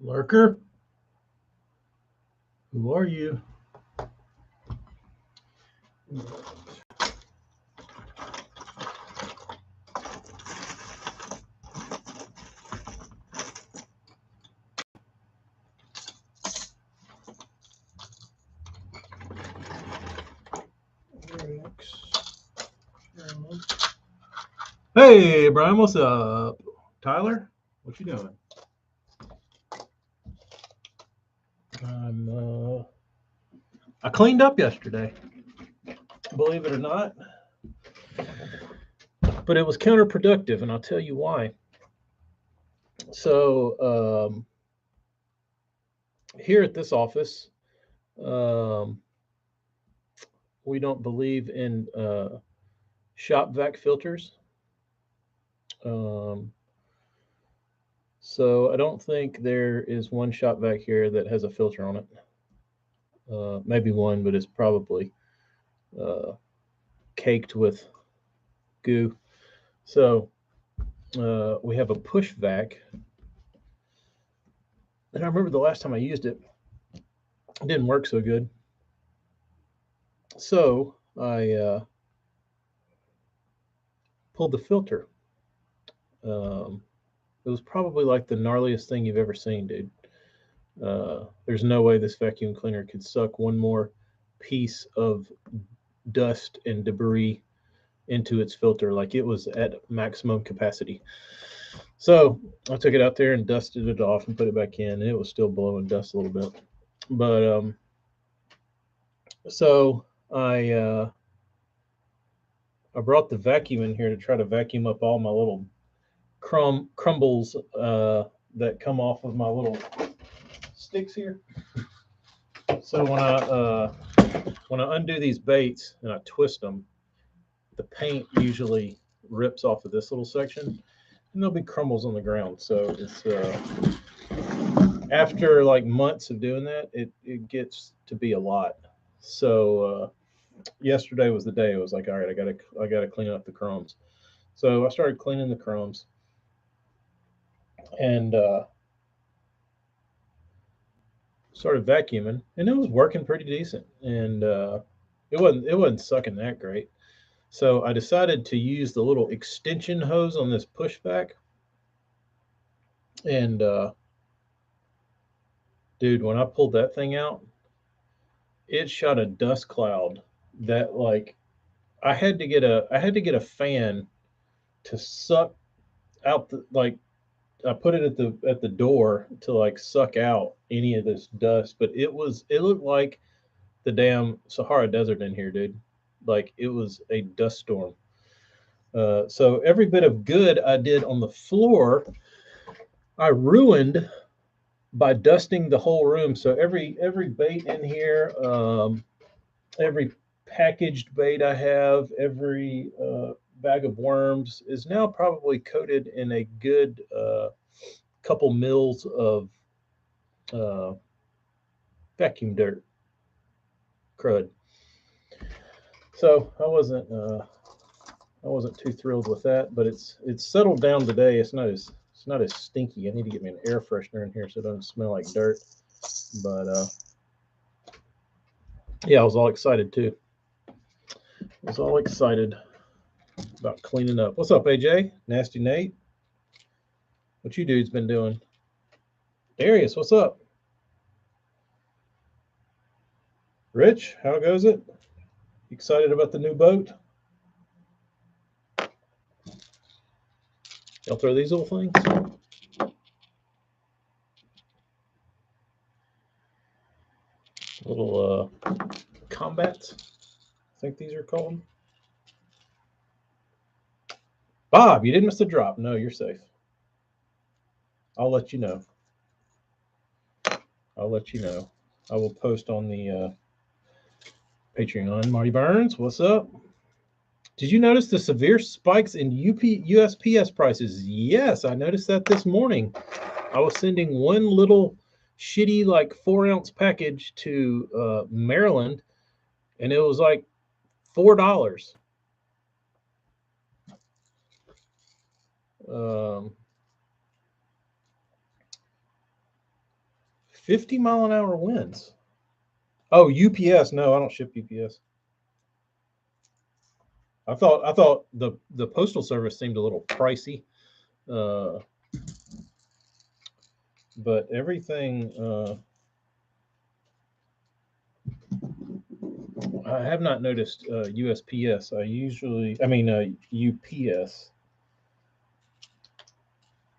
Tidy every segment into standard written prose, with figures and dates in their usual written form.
Lurker, who are you? Hey, Brian, what's up? Tyler, what you doing? I cleaned up yesterday, believe it or not, but it was counterproductive, and I'll tell you why. So here at this office, um, we don't believe in shop vac filters. Um, so I don't think there is one shop vac here that has a filter on it. Maybe one, but it's probably uh, caked with goo. So we have a push vac, and I remember the last time I used it, it didn't work so good. So I pulled the filter. Um, it was probably like the gnarliest thing you've ever seen, dude. There's no way this vacuum cleaner could suck one more piece of dust and debris into its filter. Like it was at maximum capacity. So I took it out there and dusted it off and put it back in, and it was still blowing dust a little bit. But so I brought the vacuum in here to try to vacuum up all my little crumbles that come off of my little sticks here. So when I undo these baits and I twist them, the paint usually rips off of this little section, and there'll be crumbles on the ground. So it's after like months of doing that, it gets to be a lot. So yesterday was the day. It was like, all right, I gotta clean up the crumbs. So I started cleaning the crumbs, and started vacuuming, and it was working pretty decent. And it wasn't sucking that great. So I decided to use the little extension hose on this pushback. And dude, when I pulled that thing out, it shot a dust cloud that like I had to get a fan to suck out the like I put it at the door to like suck out any of this dust, but it looked like the damn Sahara Desert in here, dude. Like it was a dust storm. So every bit of good I did on the floor, I ruined by dusting the whole room. So every bait in here, every packaged bait I have, every bag of worms is now probably coated in a good couple mils of uh, vacuum dirt crud. So I wasn't too thrilled with that, but it's settled down today. It's not as stinky. I need to get me an air freshener in here so it doesn't smell like dirt. But yeah, I was all excited too. I was all excited about cleaning up. What's up, AJ? Nasty Nate? What you dudes been doing? Darius, what's up? Rich, how goes it? Excited about the new boat? Y'all throw these little things? Little combats, I think these are called. Bob, you didn't miss the drop. No, you're safe. I'll let you know. I'll let you know. I will post on the Patreon. Marty Burns, what's up? Did you notice the severe spikes in USPS prices? Yes, I noticed that this morning. I was sending one little shitty like 4-ounce package to Maryland, and it was like $4. 50-mile-an-hour winds. Oh, UPS. No, I don't ship UPS. I thought the postal service seemed a little pricey, uh, but everything. I have not noticed USPS. UPS.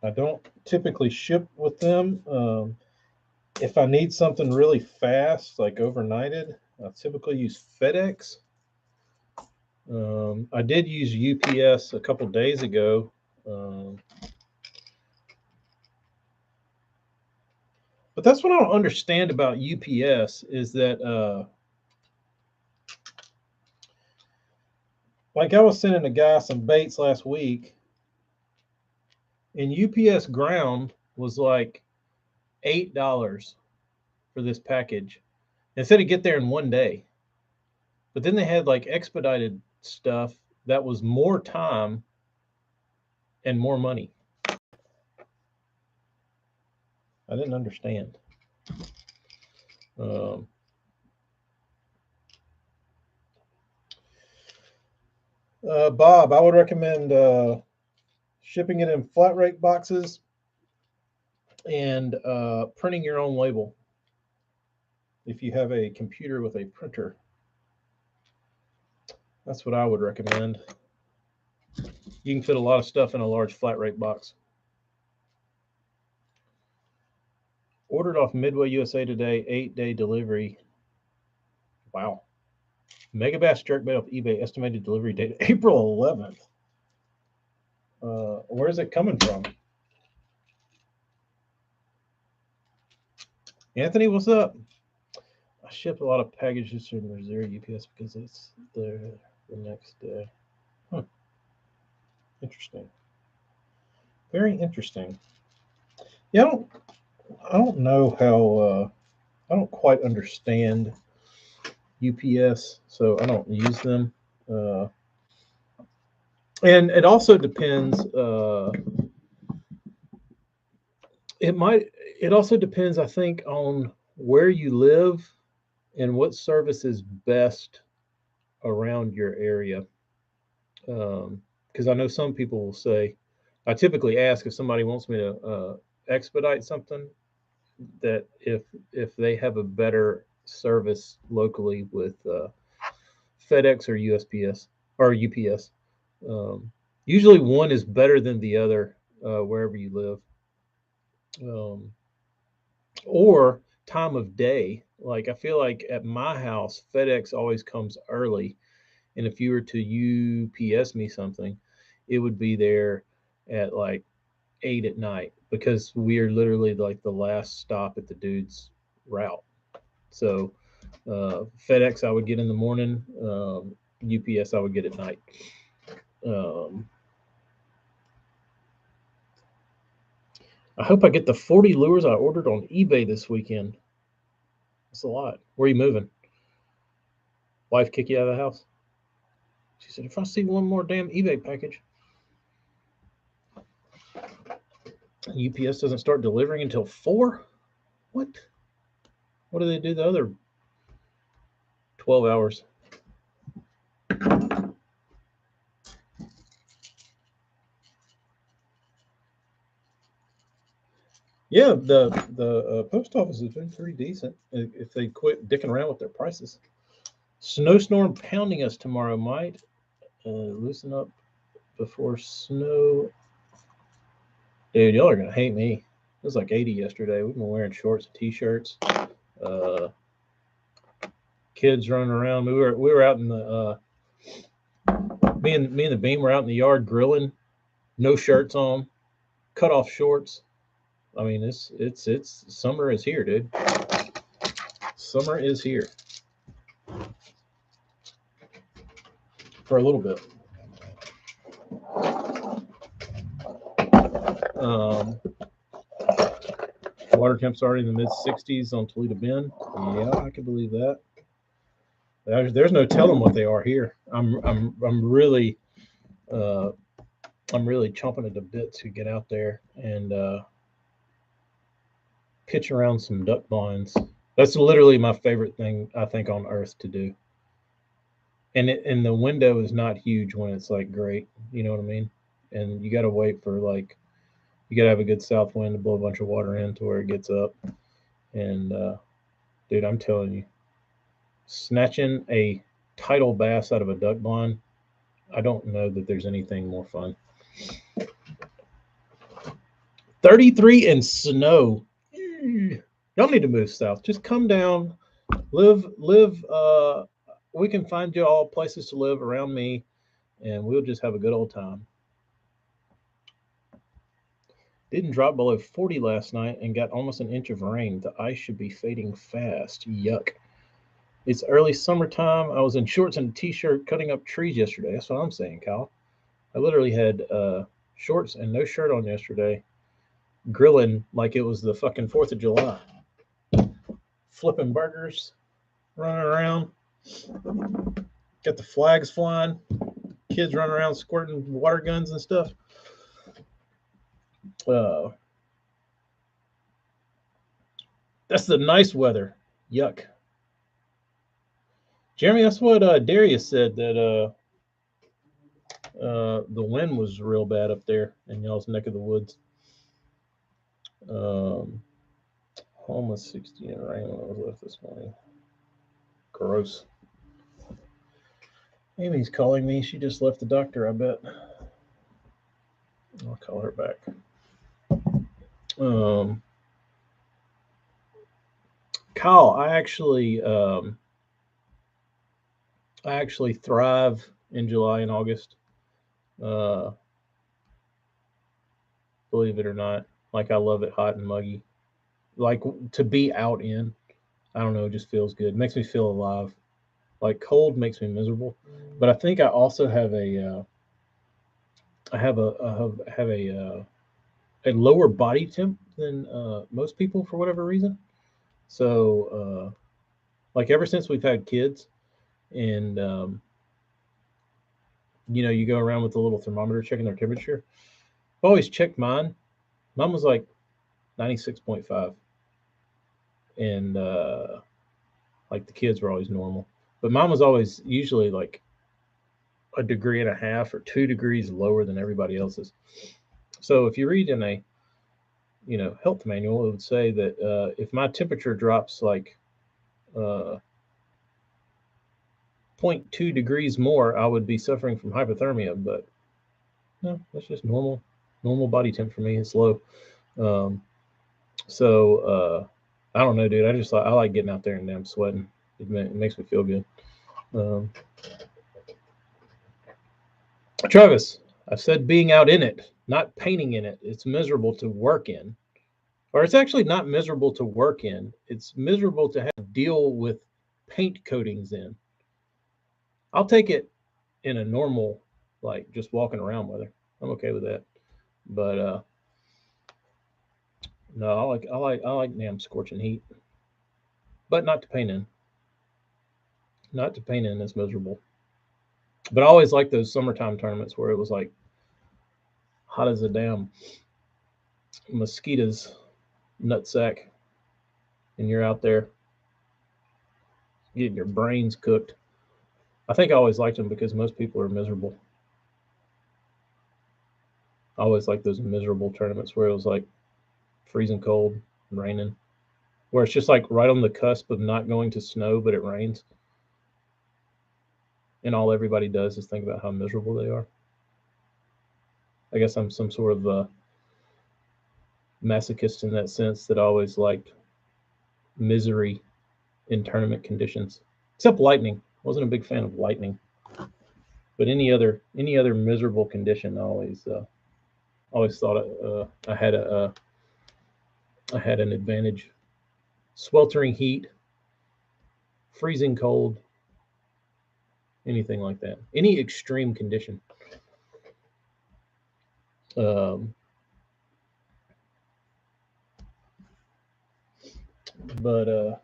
I don't typically ship with them. If I need something really fast, like overnighted, I typically use FedEx. I did use UPS a couple days ago. But that's what I don't understand about UPS is that, like I was sending a guy some baits last week, and UPS ground was like $8 for this package. They said it'd get there in one day. But then they had like expedited stuff that was more time and more money. I didn't understand. Bob, I would recommend shipping it in flat rate boxes and printing your own label if you have a computer with a printer. That's what I would recommend. You can fit a lot of stuff in a large flat rate box. Ordered off Midway USA today, 8-day delivery. Wow. Mega Bass jerkbait off eBay, estimated delivery date April 11th. Where's it coming from? Anthony, what's up? I ship a lot of packages from Missouri UPS because it's there the next day. Huh. Interesting. Very interesting. Yeah, I don't know how. I don't quite understand UPS, so I don't use them. And it also depends. It also depends, I think, on where you live and what service is best around your area. Because I know some people will say, I typically ask if somebody wants me to expedite something, that if they have a better service locally with FedEx or USPS or UPS. Usually one is better than the other wherever you live. Or time of day. Like I feel like at my house, FedEx always comes early. And if you were to UPS me something, it would be there at like 8 at night because we are literally like the last stop at the dude's route. So FedEx I would get in the morning, UPS I would get at night. I hope I get the 40 lures I ordered on eBay this weekend. That's a lot. Where are you moving? Wife kick you out of the house? She said, if I see one more damn eBay package. UPS doesn't start delivering until 4? What? What do they do the other 12 hours? Yeah, the post office has been pretty decent if they quit dicking around with their prices. Snowstorm pounding us tomorrow might loosen up before snow. Dude, y'all are gonna hate me. It was like 80 yesterday. We've been wearing shorts and t-shirts. Kids running around. We were out in the me and the Beam were out in the yard grilling, no shirts on, cut off shorts. I mean, it's summer is here, dude. Summer is here for a little bit. Water temps already in the mid 60s on Toledo Bend. Yeah, I can believe that. There's no telling what they are here. I'm really chomping at the bit to get out there and pitch around some duck blinds. That's literally my favorite thing I think on earth to do. And the window is not huge when it's like great, you know what I mean? And you got to wait for like you got to have a good south wind to blow a bunch of water in to where it gets up. And dude, I'm telling you, snatching a tidal bass out of a duck blind, I don't know that there's anything more fun. 33 and snow. Y'all need to move south. Just come down, live. We can find you all places to live around me, and we'll just have a good old time. Didn't drop below 40 last night and got almost an inch of rain. The ice should be fading fast. Yuck. It's early summertime. I was in shorts and a t-shirt cutting up trees yesterday. That's what I'm saying, Kyle. I literally had shorts and no shirt on yesterday, grilling like it was the fucking 4th of July. Flipping burgers, running around. Got the flags flying. Kids running around squirting water guns and stuff. That's the nice weather. Yuck. Jeremy, that's what Darius said, that the wind was real bad up there in y'all's neck of the woods. Home was 60 in rain when I was left this morning. Gross. Amy's calling me. She just left the doctor, I bet. I'll call her back. Kyle, I actually thrive in July and August. Believe it or not, like I love it hot and muggy. Like to be out in, I don't know, it just feels good. It makes me feel alive. Like cold makes me miserable, but I think I also have a lower body temp than most people for whatever reason. So like ever since we've had kids, and you go around with the little thermometer checking their temperature. I've always checked mine. Mine was like 96.5, and like the kids were always normal, but mine was always usually like a degree and a half or 2 degrees lower than everybody else's. So if you read in a health manual, it would say that if my temperature drops like 0.2 degrees more, I would be suffering from hypothermia. But no, that's just normal body temp for me. It's low. So I don't know, dude. I like getting out there and damn sweating. It makes me feel good. Travis, I've said being out in it, not painting in it. It's miserable to work in. Or it's actually not miserable to work in. It's miserable to have to deal with paint coatings in. I'll take it in a normal, like just walking around weather. I'm okay with that. But no, I like damn scorching heat. But not to paint in. Not to paint in is miserable. But I always like those summertime tournaments where it was like hot as a damn mosquito's nutsack, and you're out there getting your brains cooked. I think I always liked them because most people are miserable. I always like those miserable tournaments where it was like freezing cold, raining, where it's just like right on the cusp of not going to snow, but it rains. And all everybody does is think about how miserable they are. I guess I'm some sort of masochist in that sense, that I always liked misery in tournament conditions. Except lightning. I wasn't a big fan of lightning. But any other miserable condition, I always thought I had an advantage. Sweltering heat, freezing cold, anything like that. Any extreme condition. But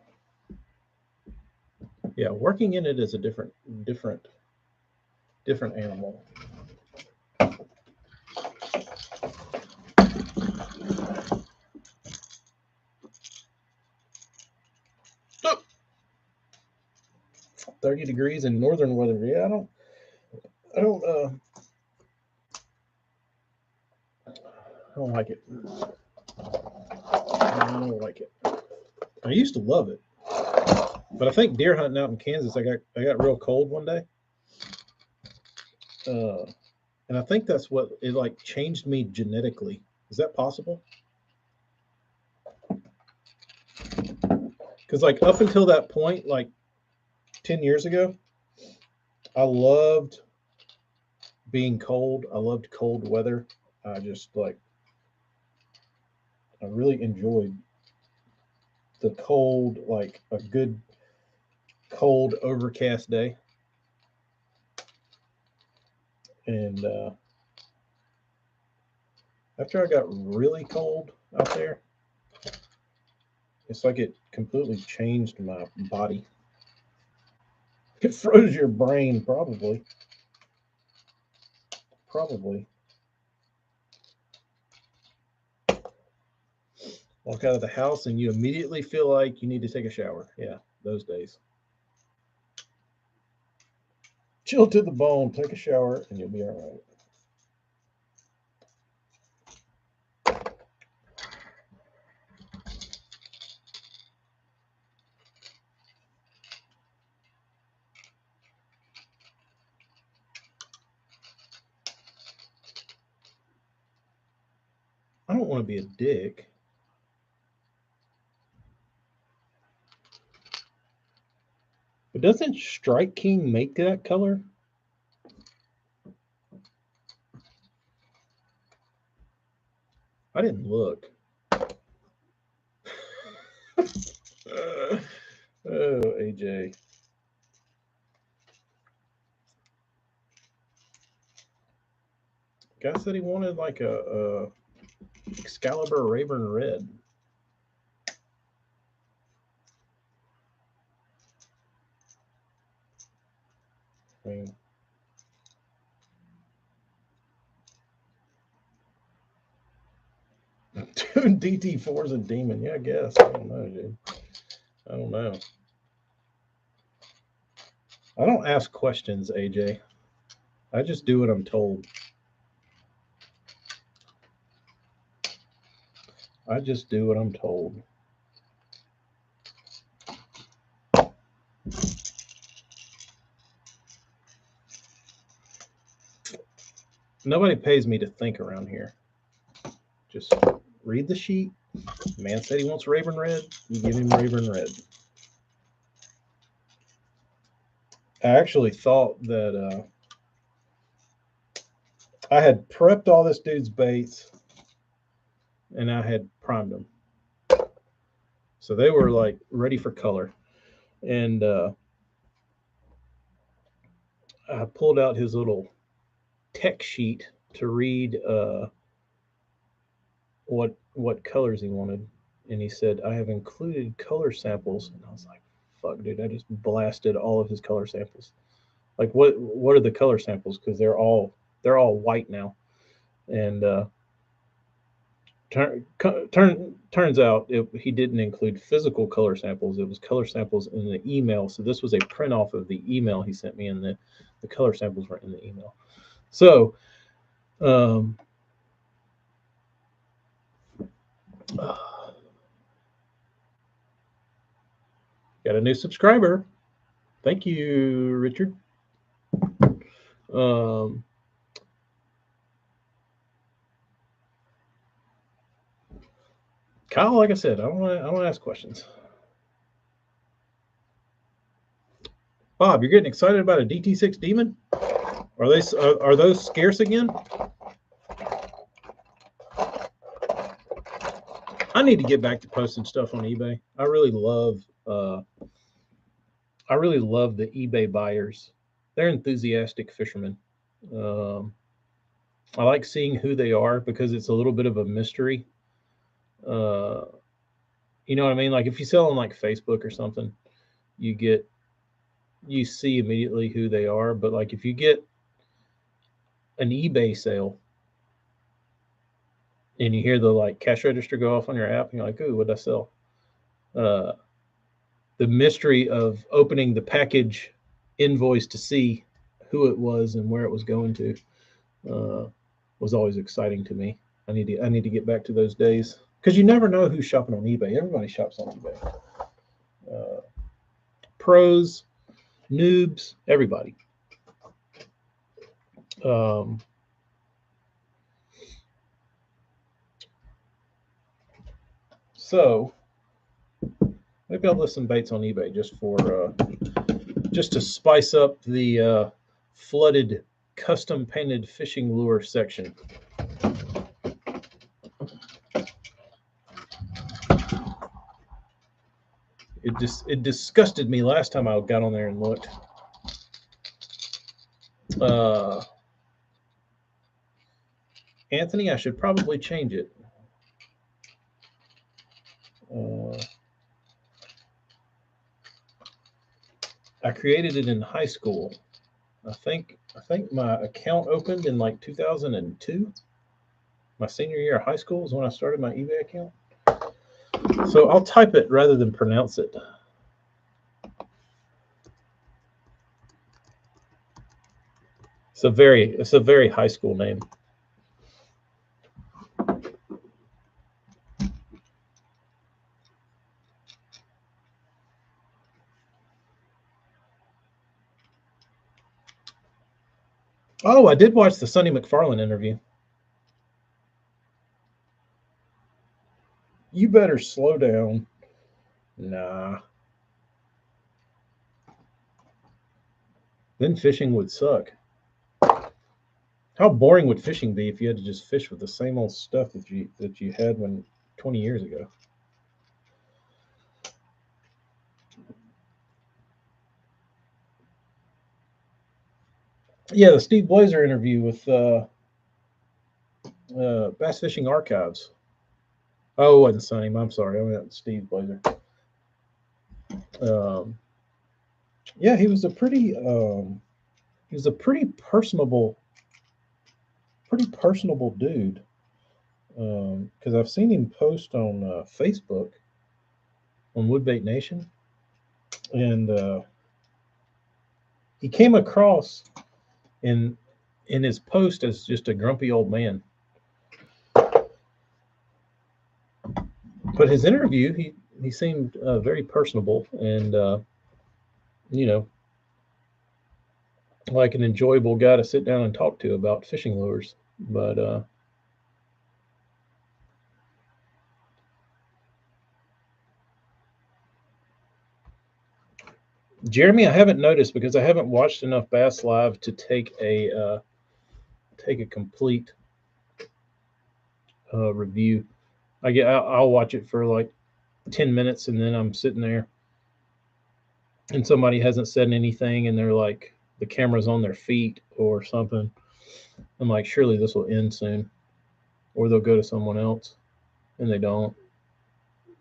yeah, working in it is a different animal. 30 degrees in northern weather. Yeah, I don't like it. I don't like it. I used to love it, but I think deer hunting out in Kansas, I got real cold one day, uh, and I think that's what it like changed me genetically. Is that possible? Because like up until that point, like 10 years ago, I loved being cold. I loved cold weather. I just like I really enjoyed the cold, like a good cold overcast day. And after I got really cold out there, it's like it completely changed my body. It froze your brain, probably. Probably. Walk out of the house and you immediately feel like you need to take a shower. Yeah, those days. Chill to the bone, take a shower, and you'll be all right. I don't want to be a dick. But doesn't Strike King make that color? I didn't look. Oh, AJ. Guy said he wanted like a Excalibur Raven Red. I mean, dude, DT4 is a demon. Yeah, I guess. I don't know, dude. I don't know. I don't ask questions, AJ. I just do what I'm told. I just do what I'm told. Nobody pays me to think around here. Just read the sheet. Man said he wants Raven Red. You give him Raven Red. I actually thought that I had prepped all this dude's baits and I had primed them. So they were like ready for color. And I pulled out his little tech sheet to read what colors he wanted. And he said, I have included color samples. And I was like, fuck, dude, I just blasted all of his color samples. Like what are the color samples? Because they're all white now. And turns out he didn't include physical color samples. It was color samples in the email. So this was a print off of the email he sent me, and the color samples were in the email. So got a new subscriber. Thank you, Richard. Kyle, like I said, I don't want to ask questions. Bob, you're getting excited about a DT6 Demon? Are those scarce again? I need to get back to posting stuff on eBay. I really love the eBay buyers. They're enthusiastic fishermen. I like seeing who they are because it's a little bit of a mystery. You know what I mean? Like if you sell on like Facebook or something, you see immediately who they are. But like if you get an eBay sale and you hear the like cash register go off on your app and you're like, ooh, what'd I sell? The mystery of opening the package invoice to see who it was and where it was going to was always exciting to me. I need to get back to those days because you never know who's shopping on eBay. Everybody shops on eBay. Uh, Pros, noobs, everybody. Um, so maybe I'll list some baits on eBay just to spice up the flooded custom painted fishing lure section. It disgusted me last time I got on there and looked. Uh, Anthony, I should probably change it. Uh, I created it in high school. I think my account opened in like 2002. My senior year of high school is when I started my eBay account. So I'll type it rather than pronounce it. It's a very high school name. Oh, I did watch the Sonny McFarlane interview. You better slow down. Nah. Then fishing would suck. How boring would fishing be if you had to just fish with the same old stuff that you had when 20 years ago? Yeah, the Steve Blazer interview with Bass Fishing Archives. Oh, it wasn't Sonny. I'm sorry. I meant Steve Blazer. Um, yeah, he was a pretty personable dude. Because I've seen him post on Facebook on Woodbait Nation, and he came across in in his post as just a grumpy old man. But his interview, he seemed very personable and you know like an enjoyable guy to sit down and talk to about fishing lures. But Jeremy, I haven't noticed because I haven't watched enough Bass Live to take a complete review. I'll watch it for like 10 minutes and then I'm sitting there and somebody hasn't said anything and they're like the camera's on their feet or something. I'm like, surely this will end soon, or they'll go to someone else, and they don't,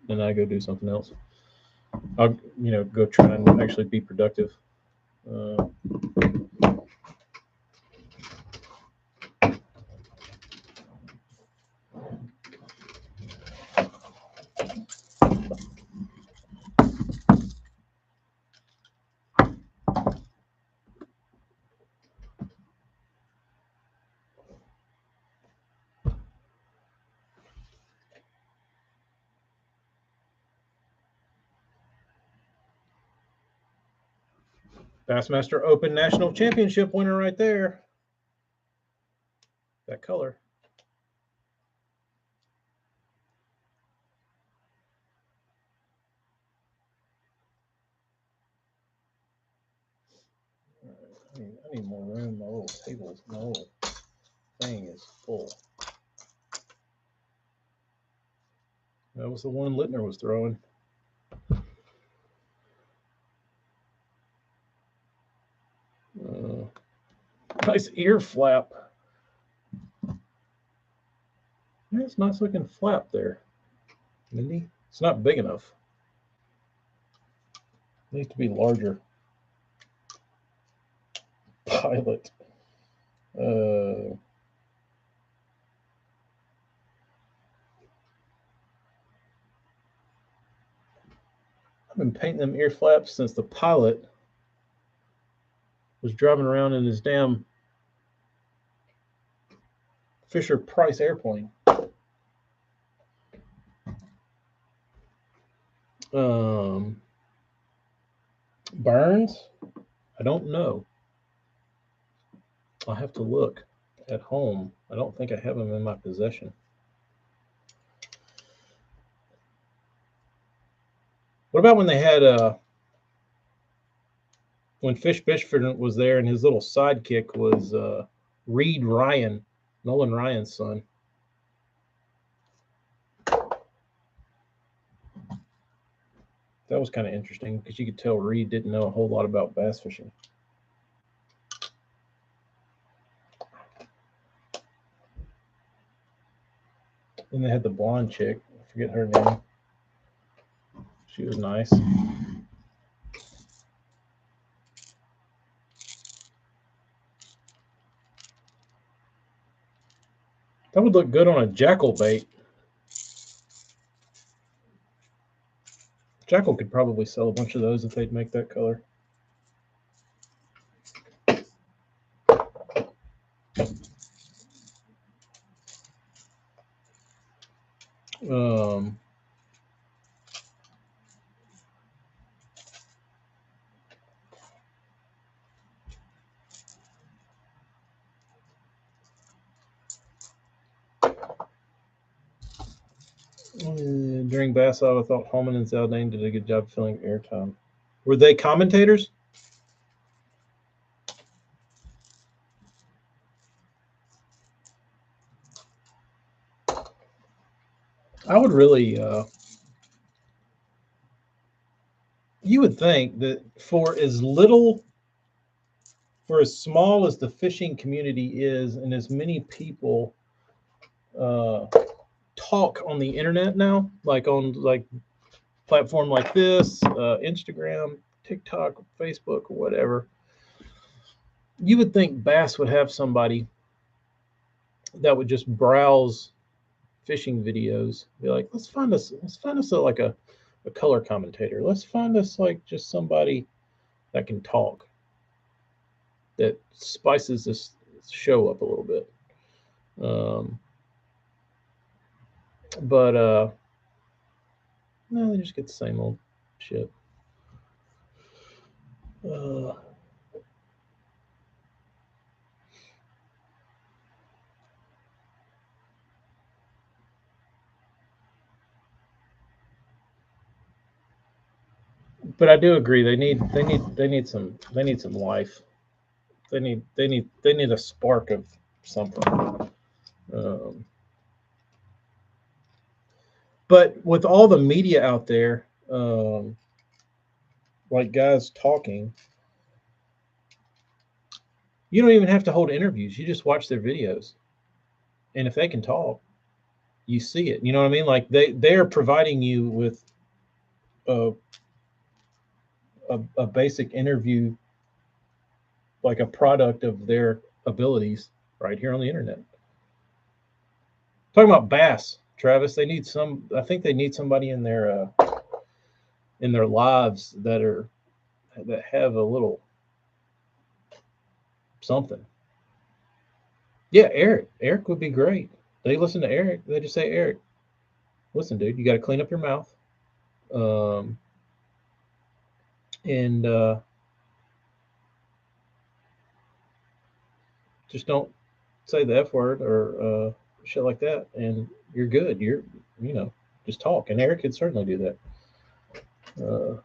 and I go do something else. I'll go try and actually be productive. Uh, Bassmaster Open National Championship winner right there. That color. I need more room. My little table, my little thing is full. That was the one Littner was throwing. Uh, Nice ear flap. That's nice looking flap there, Mindy. It's not big enough. It needs to be larger. Pilot. Uh, I've been painting them ear flaps since the Pilot was driving around in his damn Fisher Price airplane. Burns? I don't know. I'll have to look at home. I don't think I have them in my possession. What about when they had when Fish Bishford was there and his little sidekick was Reed Ryan, Nolan Ryan's son? That was kind of interesting because you could tell Reed didn't know a whole lot about bass fishing. Then they had the blonde chick. I forget her name. She was nice. That would look good on a jackal bait. Jackal could probably sell a bunch of those if they'd make that color. During Bass Off, I thought Holman and Zaldane did a good job filling airtime. Were they commentators? I would really, you would think that for as small as the fishing community is, and as many people talk on the internet now, like on like platform like this, Instagram, TikTok, Facebook, or whatever, you would think Bass would have somebody that would just browse fishing videos, be like, let's find us like a color commentator. Let's find us like just somebody that can talk, that spices this show up a little bit. But no, they just get the same old shit. But I do agree they need some life. They need a spark of something. But with all the media out there, like guys talking, you don't even have to hold interviews. You just watch their videos, and if they can talk, you see it. You know what I mean? Like they're providing you with a basic interview, like a product of their abilities, right here on the internet. Talking about bass, Travis, they need some. I think they need somebody in their lives that have a little something. Yeah, Eric. Eric would be great. They listen to Eric. They just say, Eric, listen, dude, you got to clean up your mouth. And just don't say the F word or shit like that, and you're good. Just talk. And Eric could certainly do that.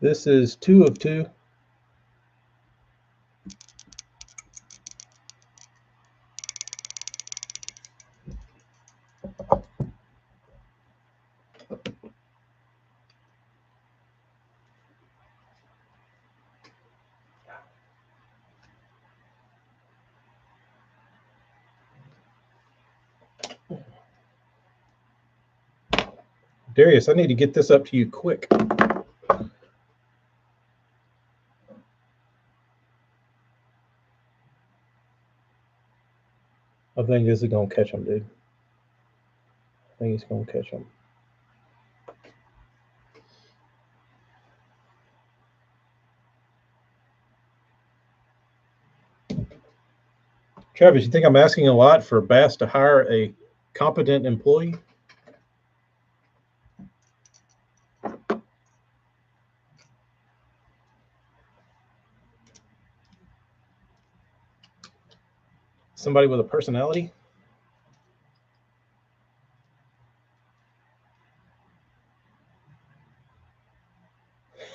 This is 2 of 2. Darius, I need to get this up to you quick. I think this is gonna catch him, dude. I think he's gonna catch him. Travis, you think I'm asking a lot for Bass to hire a competent employee? Somebody with a personality?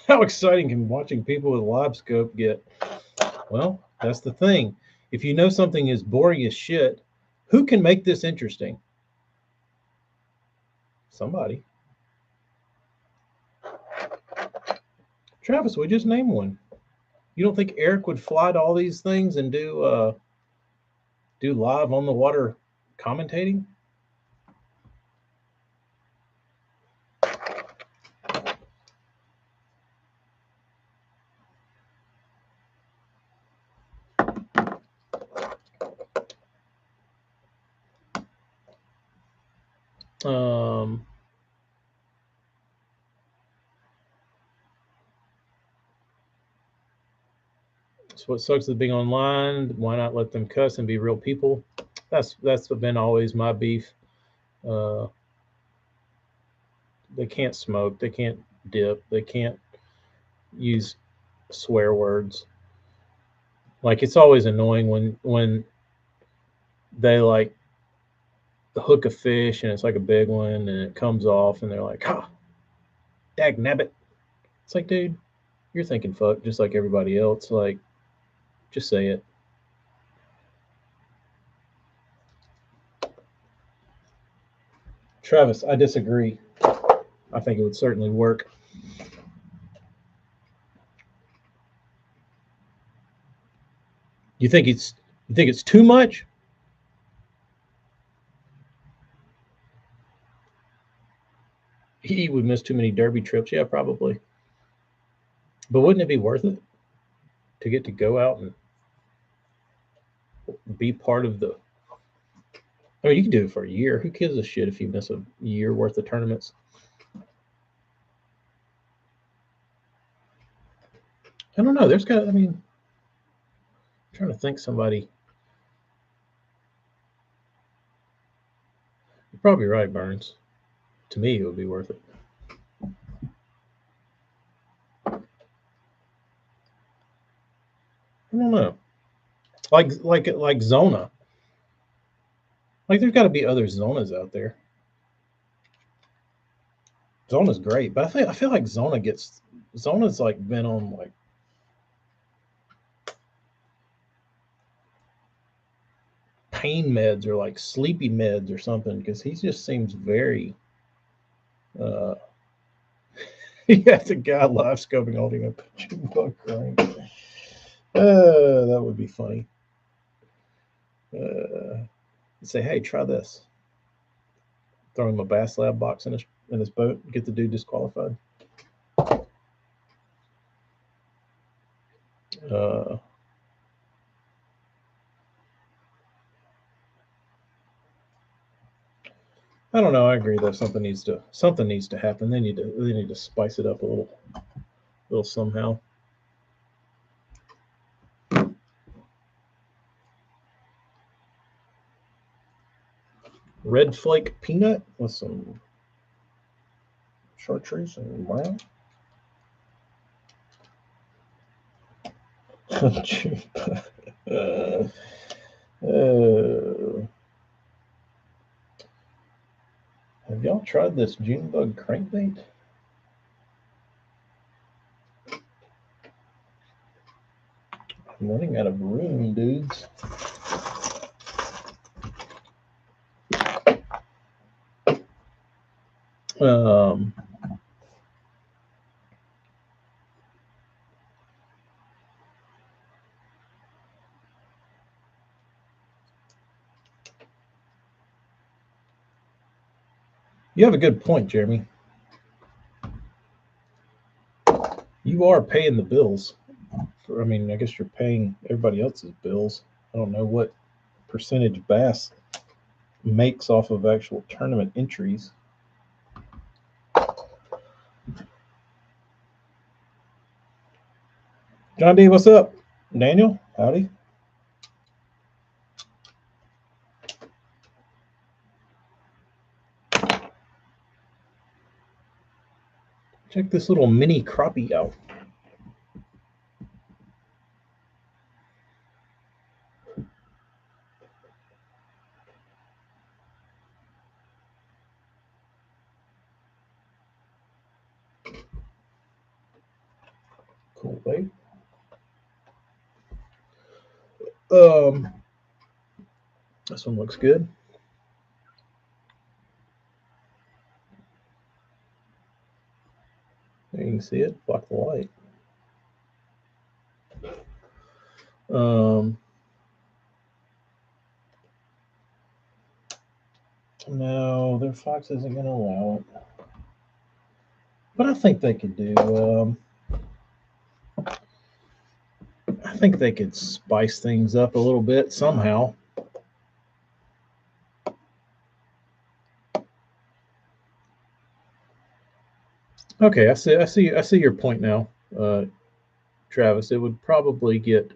How exciting can watching people with live scope get? Well, that's the thing. If you know something is boring as shit, who can make this interesting? Somebody. Travis, we just named one. You don't think Eric would fly to all these things and do live on the water commentating? Um, so what sucks is being online. Why not let them cuss and be real people? That's been always my beef. Uh, they can't smoke. They can't dip. They can't use swear words. Like it's always annoying when they like hook a fish and it's like a big one and it comes off and they're like, "Ha, dag nabbit." It's like, dude, you're thinking fuck just like everybody else. Like, just say it. Travis, I disagree. I think it would certainly work. You think it's too much? He would miss too many derby trips. Yeah, probably. But wouldn't it be worth it to get to go out and be part of the? I mean, you can do it for a year. Who gives a shit if you miss a year worth of tournaments? I don't know. There's got. I mean, I'm trying to think somebody. You're probably right, Burns. To me, it would be worth it. I don't know. Like Zona. Like there's got to be other Zonas out there. Zona's great, but I feel like Zona's like been on like pain meds or like sleepy meds or something because he just seems very. uh Yeah, it's a guy live scoping holding a punching bug crank. That would be funny. Uh, say, hey, try this. Throw him a Bass Lab box in his boat, get the dude disqualified. Uh, I don't know. I agree though. Something needs to happen. They need to spice it up a little somehow. Red flake peanut with some chartreuse and brown. uh, uh, have y'all tried this June bug crankbait? I'm running out of room, dudes. Um, you have a good point, Jeremy. You are paying the bills. I mean, I guess you're paying everybody else's bills. I don't know what percentage bass makes off of actual tournament entries. John D, what's up? Daniel, howdy. Check this little mini crappie out. Cool bait. This one looks good. There you can see it, block the light. No, their Fox isn't going to allow it. But I think they could do. I think they could spice things up a little bit somehow. Okay, I see your point now, Travis. It would probably get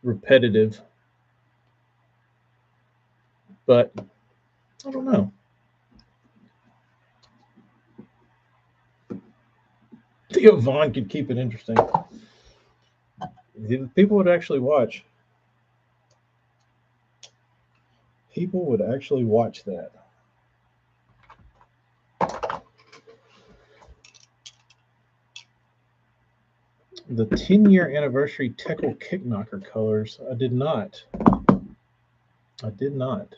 repetitive, but I don't know. Theo Vaughn could keep it interesting. People would actually watch. People would actually watch that. The 10-year anniversary Teckle Kickknocker colors. I did not. I did not.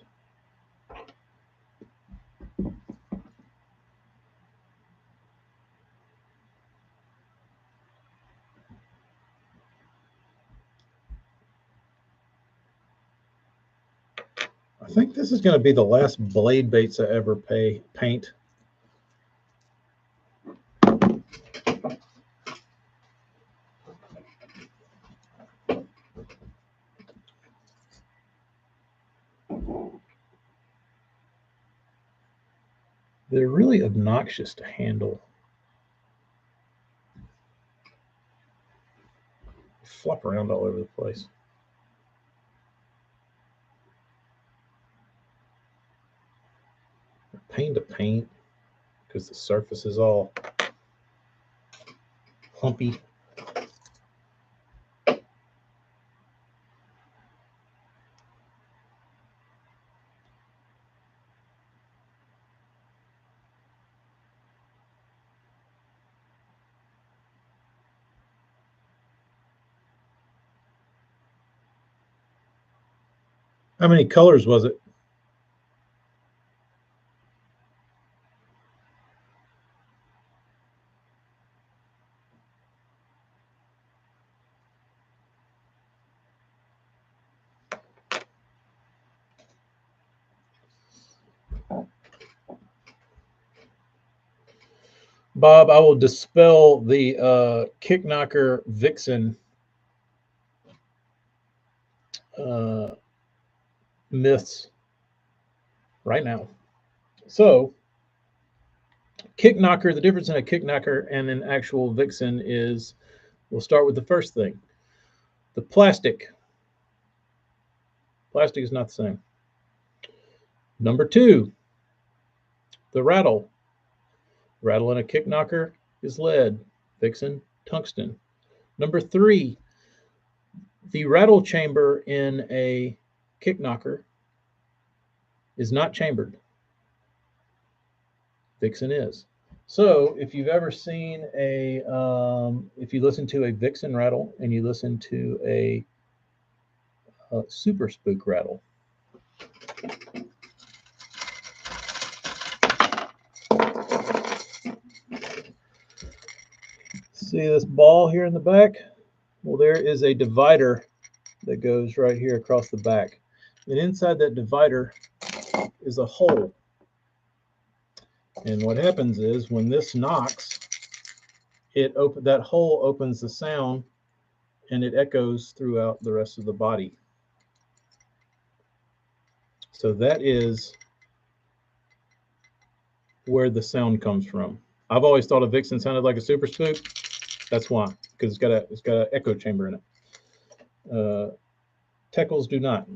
I think this is going to be the last blade baits I ever paint. They're really obnoxious to handle. Flop around all over the place. Pain to paint because the surface is all humpy. How many colors was it? Bob, I will dispel the Kickknocker Vixen myths right now. So, Kickknocker, the difference in a Kickknocker and an actual Vixen is, we'll start with the first thing. The plastic. Plastic is not the same. Number two, the rattle. Rattle in a Kickknocker is lead. Vixen, tungsten. Number three, the rattle chamber in a Kickknocker is not chambered. Vixen is. So if you've ever seen if you listen to a Vixen rattle and you listen to a Super Spook rattle, see this ball here in the back? Well, there is a divider that goes right here across the back. And inside that divider is a hole. And what happens is when this knocks, that hole opens the sound, and it echoes throughout the rest of the body. So that is where the sound comes from. I've always thought a Vixen sounded like a Super Spook. That's why, because it's got an echo chamber in it. Teckles do not.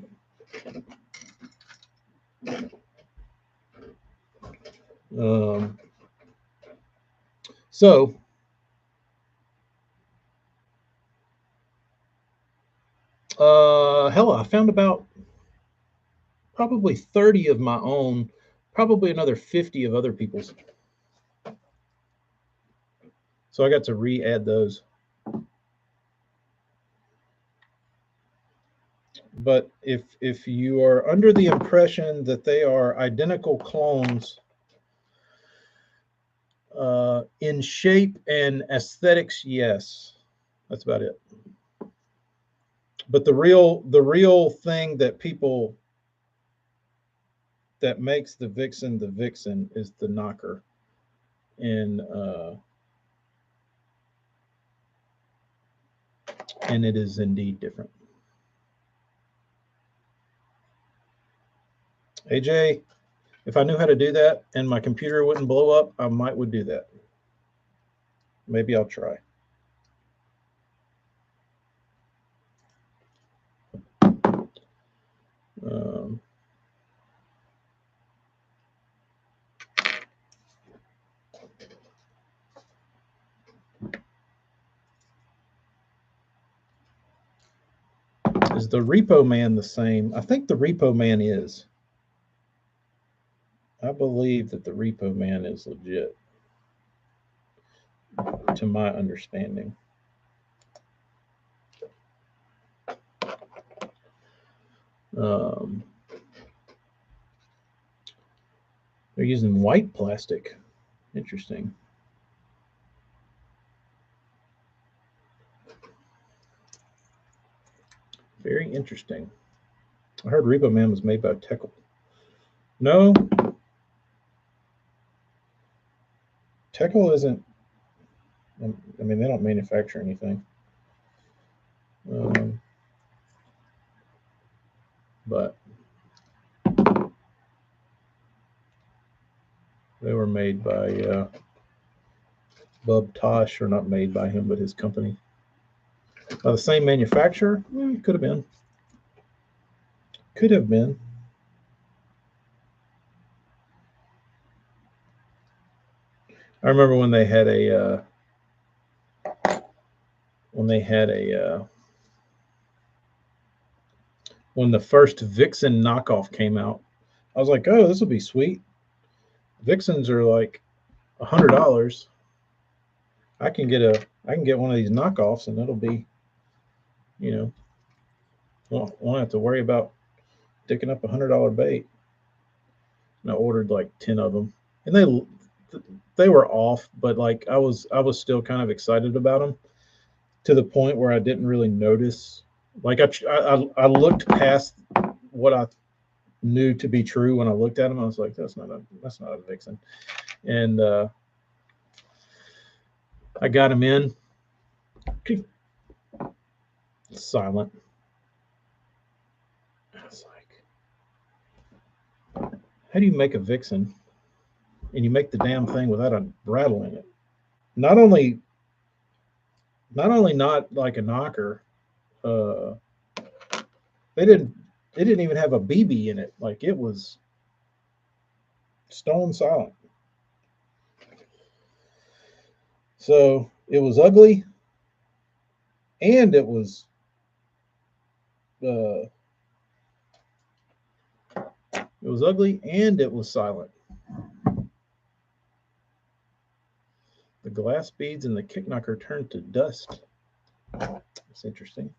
So hell, I found about probably 30 of my own, probably another 50 of other people's. So I got to re-add those. But if you are under the impression that they are identical clones in shape and aesthetics, yes, that's about it. But the real thing that people that makes the Vixen is the knocker, and it is indeed different. AJ, if I knew how to do that and my computer wouldn't blow up, I would do that. Maybe I'll try. Is the Repo Man the same? I think the Repo Man is. I believe that the Repo Man is legit, to my understanding. They're using white plastic. Interesting. Very interesting. I heard Repo Man was made by Teckle. No. Teckle isn't. I mean, they don't manufacture anything. But they were made by Bub Tosh, or not made by him, but his company. The same manufacturer? Could have been. Could have been. I remember when they had a when the first Vixen knockoff came out, I was like, oh, this will be sweet. Vixens are like $100. I can get one of these knockoffs, and it'll be, won't have to worry about dicking up $100 bait. And I ordered like 10 of them, and they were off, but like I was still kind of excited about them, to the point where I didn't really notice. Like I looked past what I knew to be true when I looked at them. I was like, that's not a Vixen, and I got him in. Silent. I was like, how do you make a Vixen and you make the damn thing without a rattle in it? Not only not like a knocker, they didn't even have a BB in it. Like, it was stone silent. So it was ugly, and it was ugly, and it was silent. The glass beads in the kick knocker turned to dust. That's interesting.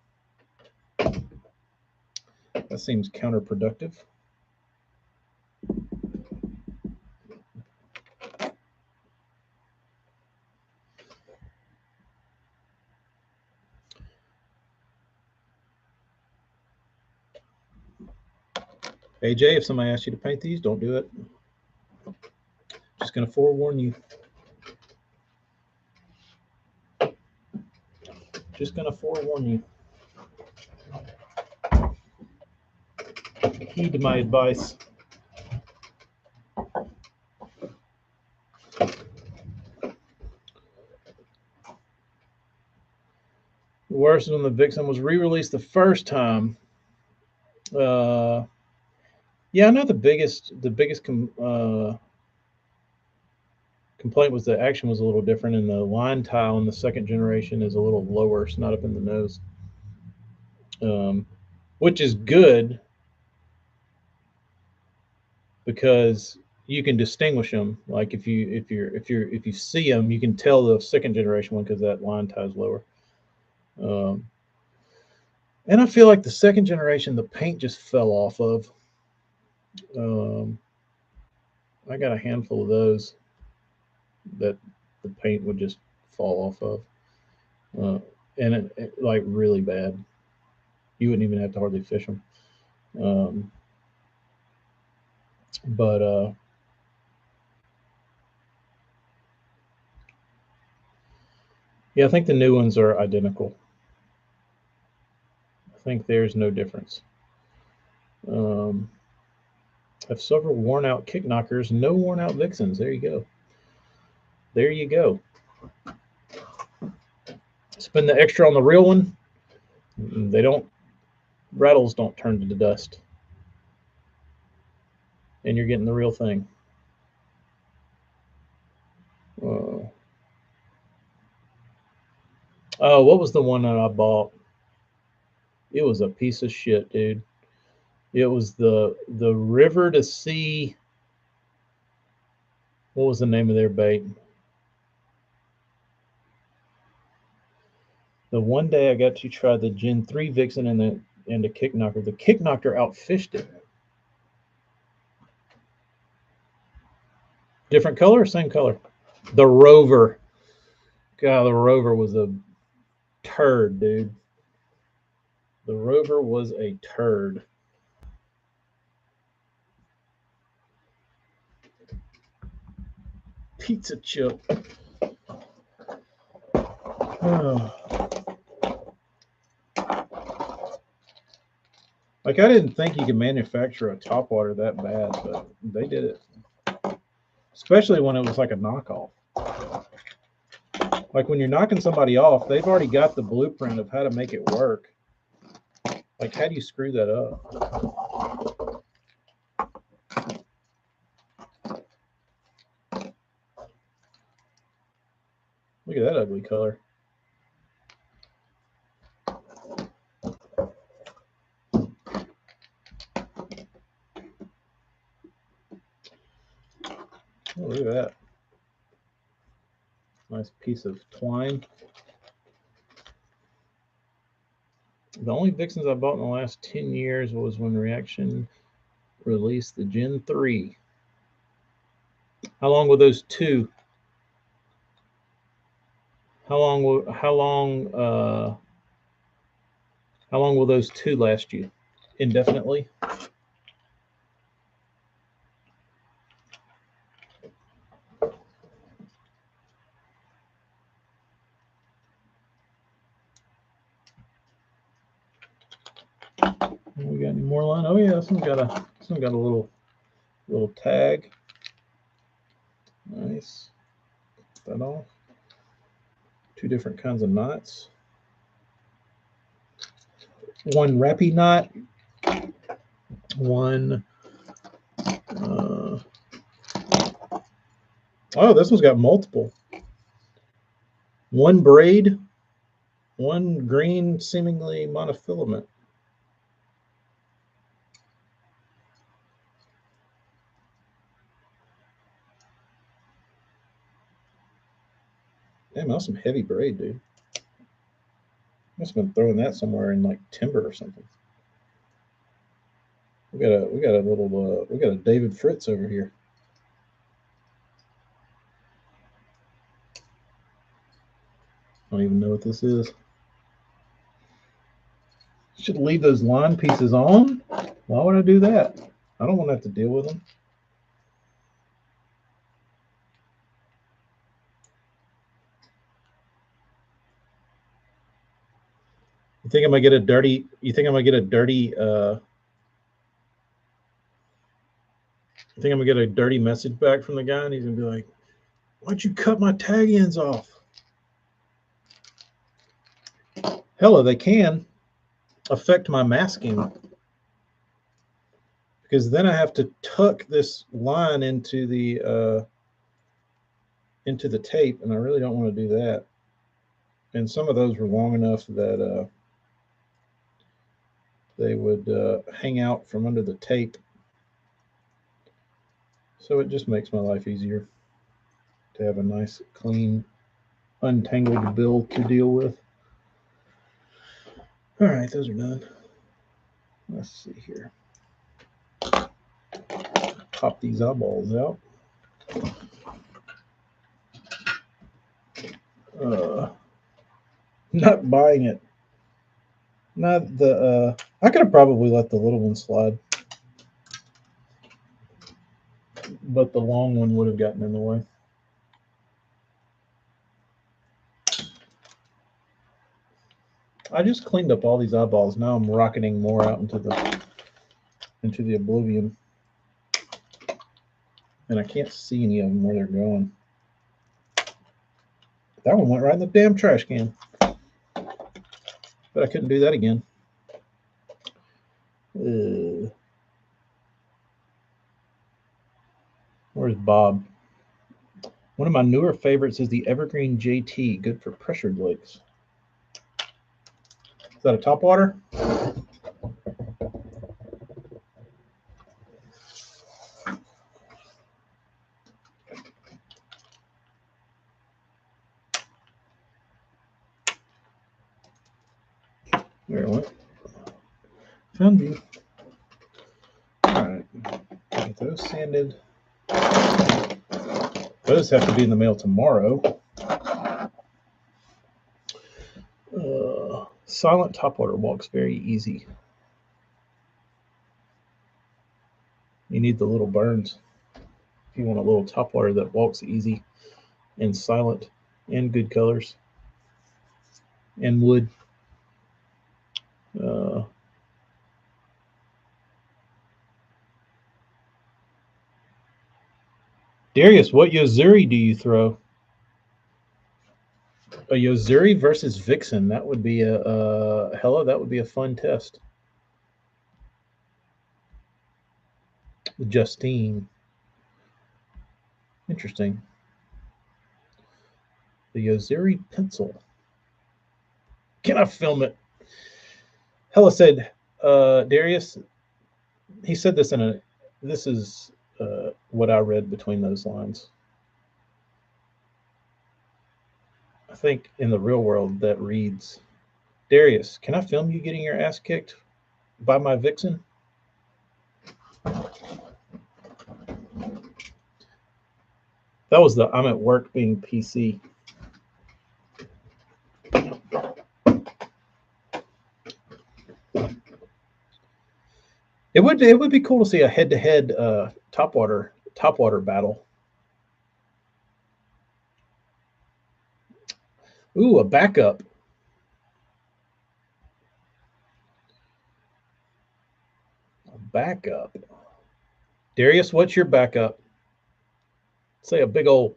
That seems counterproductive. AJ, if somebody asks you to paint these, don't do it. Just going to forewarn you. Just gonna forewarn you. Heed my advice. Worse when the Vixen was re-released the first time. Yeah, I know the biggest complaint was the action was a little different, and the line tile in the second generation is a little lower, it's not up in the nose, um, which is good because you can distinguish them. Like if you see them, you can tell the second generation one because that line tie is lower. Um, and I feel like the second generation, the paint just fell off of. Um, I got a handful of those that the paint would just fall off of, uh, and it like really bad. You wouldn't even have to hardly fish them. Um, but yeah, I think the new ones are identical. I think there's no difference. Um, have several worn out kick knockers, no worn out Vixens. There you go. There you go. Spend the extra on the real one. They don't, rattles don't turn to dust. And you're getting the real thing. Uh, oh, what was the one that I bought? It was a piece of shit, dude. It was the river to sea. What was the name of their bait? The one day I got to try the Gen 3 Vixen and the kick knocker. The kick knocker outfished it. Different color, same color. The Rover. God, the Rover was a turd, dude. The Rover was a turd. Pizza chip. Oh. Like I didn't think you could manufacture a topwater that bad, but they did it. Especially when it was like a knockoff. Like when you're knocking somebody off, they've already got the blueprint of how to make it work. Like how do you screw that up? Look at that ugly color. Oh, look at that. Nice piece of twine. The only Vixens I bought in the last 10 years was when Reaction released the Gen 3. How long were those two? How long will those two last you? Indefinitely? We got any more line? Oh yeah, this one got a little tag. Nice. That off. Two different kinds of knots. One rappy knot. One. Oh, this one's got multiple. One braid. One green, seemingly monofilament. Damn, that was some heavy braid, dude. Must have been throwing that somewhere in like timber or something. We got a David Fritz over here. I don't even know what this is. Should leave those line pieces on. Why would I do that? I don't want to have to deal with them. You think I'm gonna get a dirty? You think I'm gonna get a dirty? You think I'm gonna get a dirty message back from the guy, and he's gonna be like, "Why'd you cut my tag ends off?" Hella, they can affect my masking because then I have to tuck this line into the tape, and I really don't want to do that. And some of those were long enough that they would hang out from under the tape. So it just makes my life easier to have a nice, clean, untangled bill to deal with. All right, those are done. Let's see here. Pop these eyeballs out. Not buying it. Not the. I could have probably let the little one slide, but the long one would have gotten in the way. I just cleaned up all these eyeballs. Now I'm rocketing more out into the oblivion, and I can't see any of them where they're going. That one went right in the damn trash can, but I couldn't do that again. Where's Bob? One of my newer favorites is the Evergreen JT, good for pressured lakes. Is that a top water? There it went. Found you. All right. Get those sanded. Those have to be in the mail tomorrow. Silent topwater walks very easy. You need the little burns if you want a little topwater that walks easy and silent and good colors and wood. Darius, what Yozuri do you throw? A Yozuri versus Vixen. That would be Hella. That would be a fun test. Justine. Interesting. The Yozuri pencil. Can I film it? Hella said, Darius. He said this in a. This is what I read between those lines. I think in the real world that reads, Darius, can I film you getting your ass kicked by my Vixen? That was the I'm at work being PC. It would be cool to see a head to head topwater battle. Ooh, a backup. A backup. Darius, what's your backup? Say a big old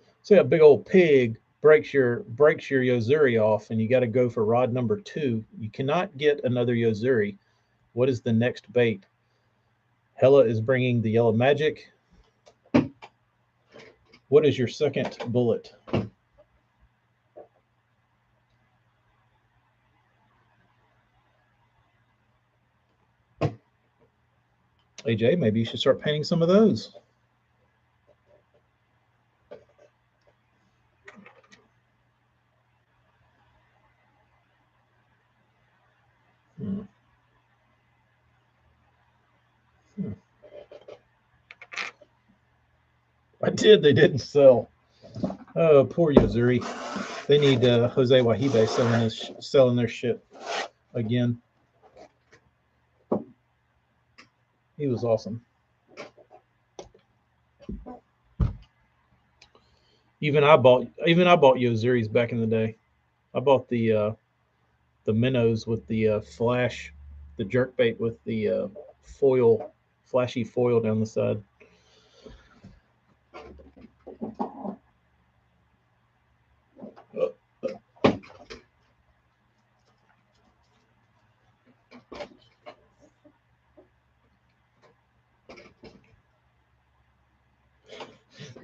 pig breaks your Yozuri off, and you got to go for rod number 2. You cannot get another Yozuri. What is the next bait? Hella is bringing the yellow magic. What is your second bullet? AJ, maybe you should start painting some of those. I did. They didn't sell. Oh, poor Yozuri. They need Jose Wahibe selling their shit again. He was awesome. Even I bought Yozuri's back in the day. I bought the the minnows with the flash, the jerk bait with the foil, flashy foil down the side.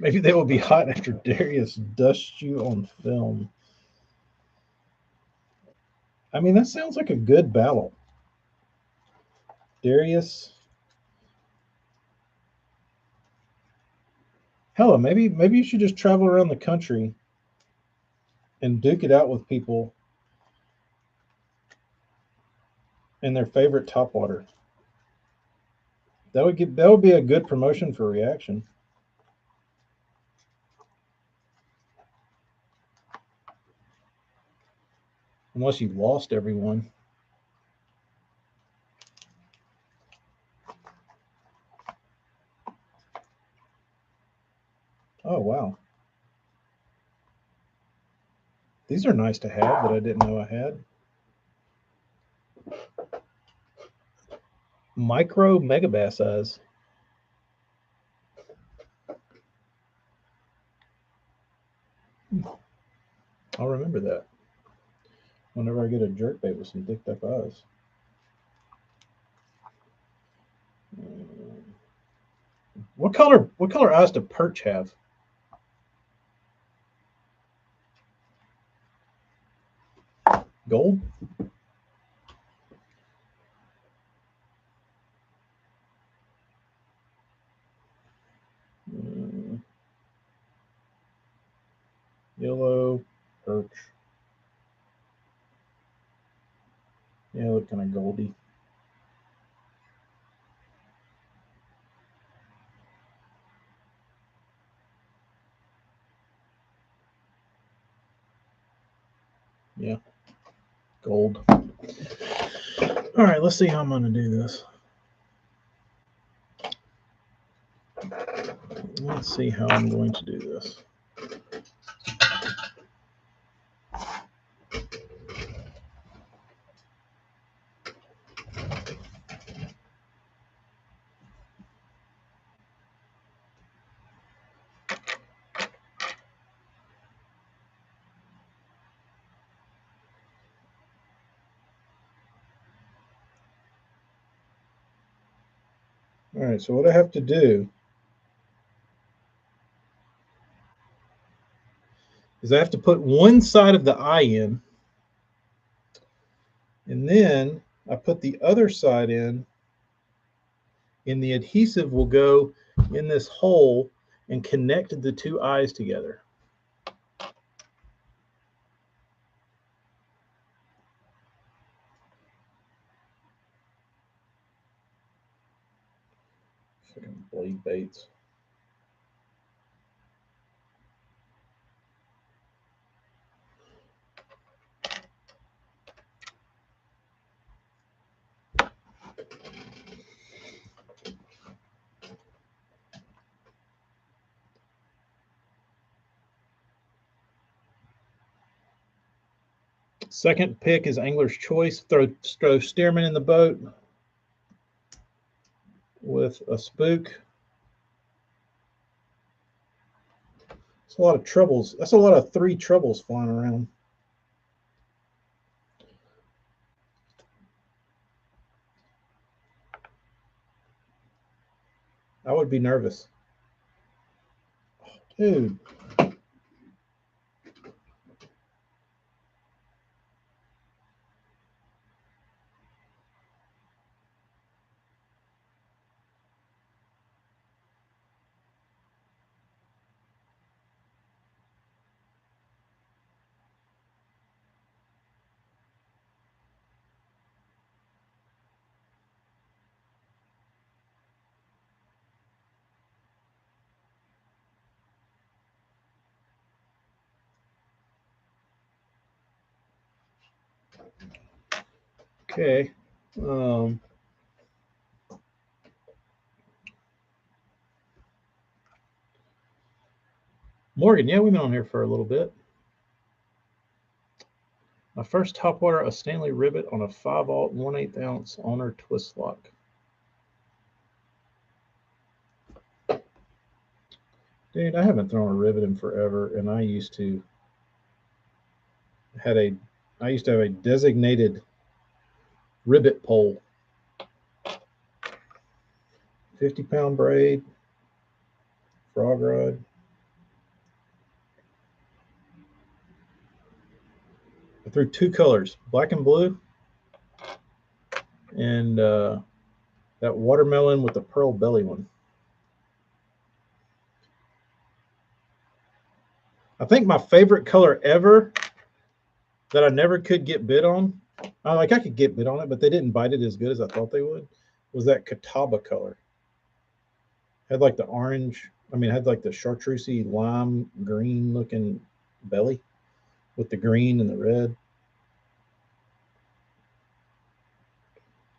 Maybe they will be hot after Darius dusts you on film. I mean, that sounds like a good battle. Darius. Hell, maybe you should just travel around the country and duke it out with people in their favorite topwater. That would be a good promotion for reaction. Unless you lost everyone. Oh wow. These are nice to have that I didn't know I had. Micro megabass size. I'll remember that whenever I get a jerkbait with some dicked up eyes. What color eyes do perch have? Gold? Yellow, perch. Yeah, look kind of goldy. Yeah, gold. All right, let's see how I'm going to do this. Let's see how I'm going to do this. All right, so what I have to do is I have to put one side of the eye in, and then I put the other side in, and the adhesive will go in this hole and connect the two eyes together. Fucking blade baits. Second pick is angler's choice. Throw Stearman in the boat with a spook. It's a lot of troubles. That's a lot of 3 troubles flying around. I would be nervous. Oh, dude. Okay. Morgan, yeah, we've been on here for a little bit. My first topwater, a Stanley rivet on a 5/0 1/8 ounce Honor twist lock. Dude, I haven't thrown a rivet in forever, and I used to have a designated rivet pole, 50-pound braid, frog rod. I threw two colors, black and blue, and that watermelon with the pearl belly one. I think my favorite color ever that I never could get bid on, I could get bid on it, but they didn't bite it as good as I thought they would, was that Catawba color. Had like the orange, it had like the chartreusey lime green looking belly with the green and the red.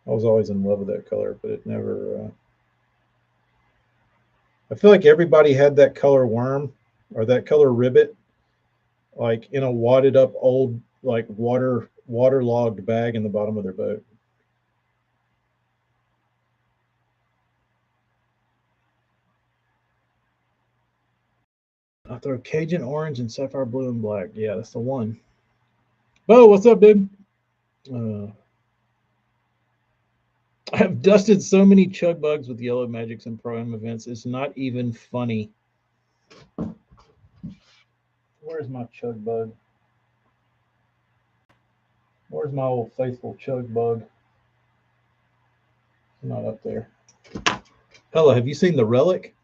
I was always in love with that color, but it never. I feel like everybody had that color worm or that color ribbit, like in a wadded up old like waterlogged bag in the bottom of their boat. I throw Cajun orange and sapphire blue and black. Yeah, that's the one. Bo, what's up, dude? I've dusted so many chug bugs with yellow magics and pro-am events. It's not even funny. Where's my chug bug? Where's my old faithful chug bug? Not up there. Hella, have you seen the relic?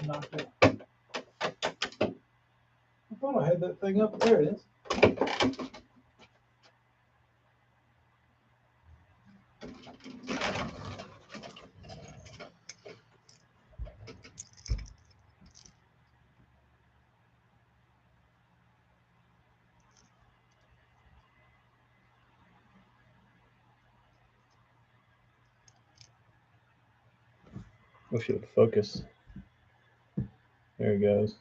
Knocked it. I thought I had that thing up. There it is. Wish it would focus. There it goes.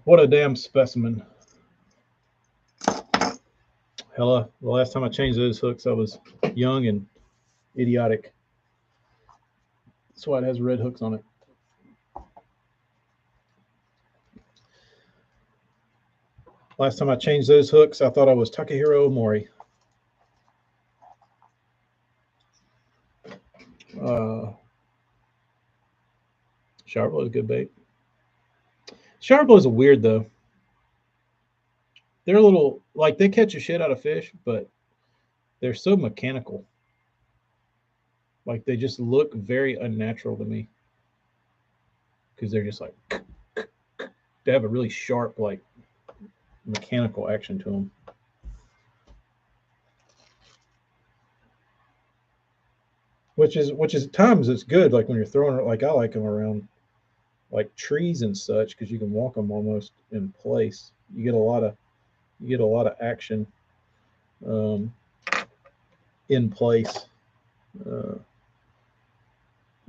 What a damn specimen. Hella, the last time I changed those hooks, I was young and idiotic. That's why it has red hooks on it. Last time I changed those hooks, I thought I was Takahiro Omori. Shower blow is good bait. Shower blows are weird though. They're a little like they catch a shit out of fish, but they're so mechanical. Like they just look very unnatural to me. because they're just like they have a really sharp like mechanical action to them. Which is at times it's good like when you're throwing it like I like them around like trees and such because you can walk them almost in place. You get a lot of action um, in place, uh,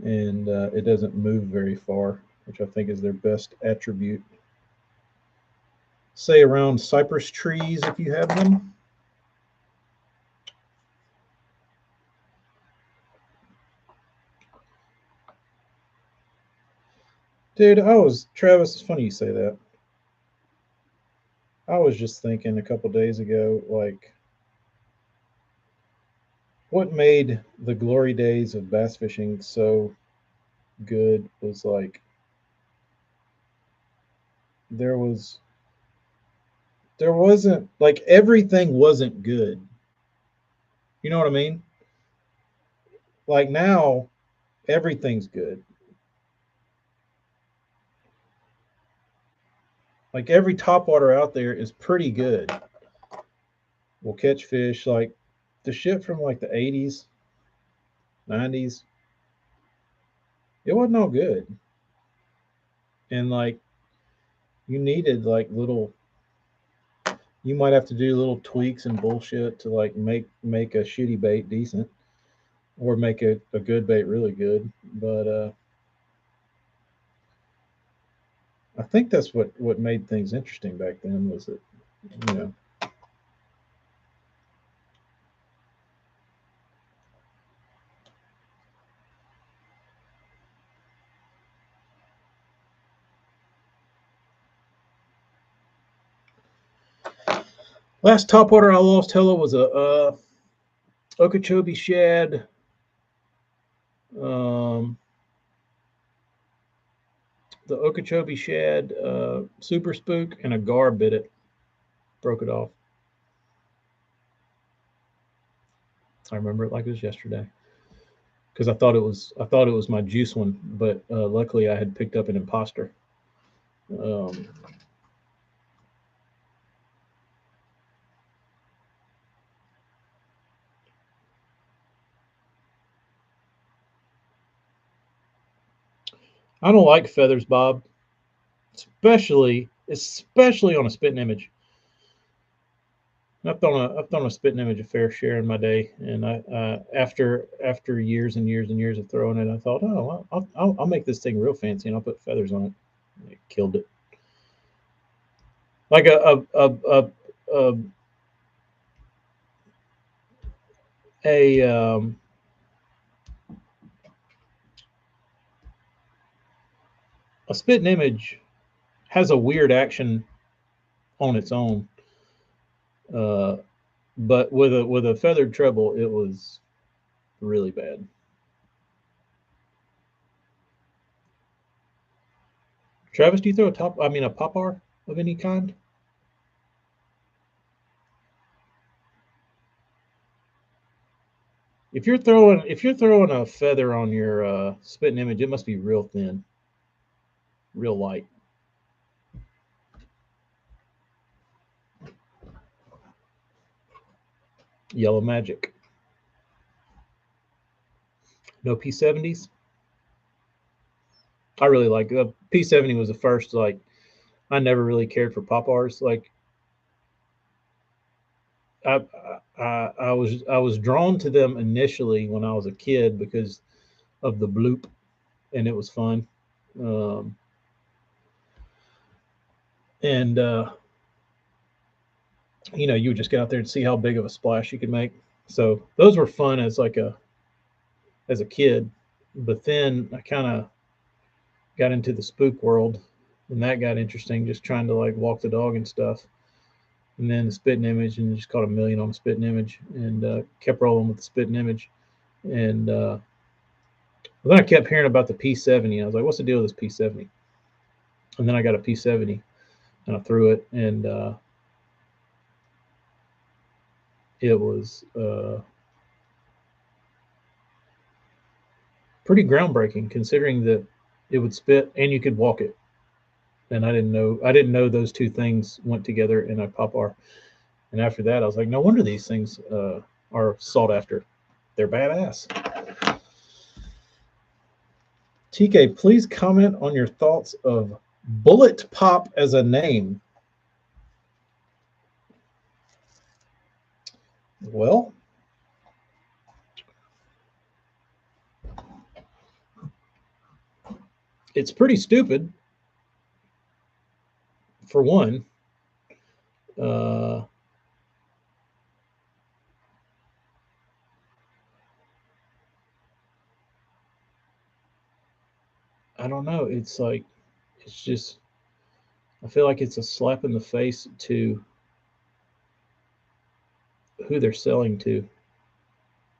and it doesn't move very far, which I think is their best attribute. Say around cypress trees if you have them. Dude, Travis, it's funny you say that. I was just thinking a couple days ago, like, what made the glory days of bass fishing so good was like there was there wasn't like everything wasn't good. You know what I mean? Like now everything's good. Like every topwater out there is pretty good. We'll catch fish like the shit from like the 80s, 90s. It wasn't all good. And like you needed like little you might have to do little tweaks and bullshit to like make a shitty bait decent or make a good bait really good. But I think that's what made things interesting back then was that you know last topwater I lost hella was a Okeechobee shad, um, the Okeechobee shad super spook, and a gar bit it, broke it off. I remember it like it was yesterday because I thought it was my juice one, but luckily I had picked up an imposter. Um, I don't like feathers, Bob, especially on a spitting image. I've thrown a spitting image a fair share in my day, and I after years and years and years of throwing it, I thought, oh, well, I'll make this thing real fancy and I'll put feathers on it. And it killed it. Like a a a spitting image has a weird action on its own, uh, but with a feathered treble, it was really bad. Travis, do you throw a top? I mean, a popar of any kind? If you're throwing a feather on your spitting image, it must be real thin, real light. Yellow Magic. No P70s. I really like P70 was the first like I never really cared for popars. Like I, I was drawn to them initially when I was a kid because of the bloop, and it was fun. Um, and you know, you would just get out there and see how big of a splash you could make. So those were fun as a kid. But then I kind of got into the spook world, and that got interesting. Just trying to like walk the dog and stuff. And then the spitting image, and just caught a million on the spitting image, and kept rolling with the spitting image. And then I kept hearing about the P70. I was like, "What's the deal with this P70?" And then I got a P70, and I threw it, and it was pretty groundbreaking, considering that it would spit, and you could walk it. And I didn't know those two things went together in a Pop-R. And after that, I was like, no wonder these things are sought after. They're badass. TK, please comment on your thoughts of Bullet Pop as a name. Well, it's pretty stupid, for one. I don't know. It's like, it's just, I feel like it's a slap in the face to who they're selling to.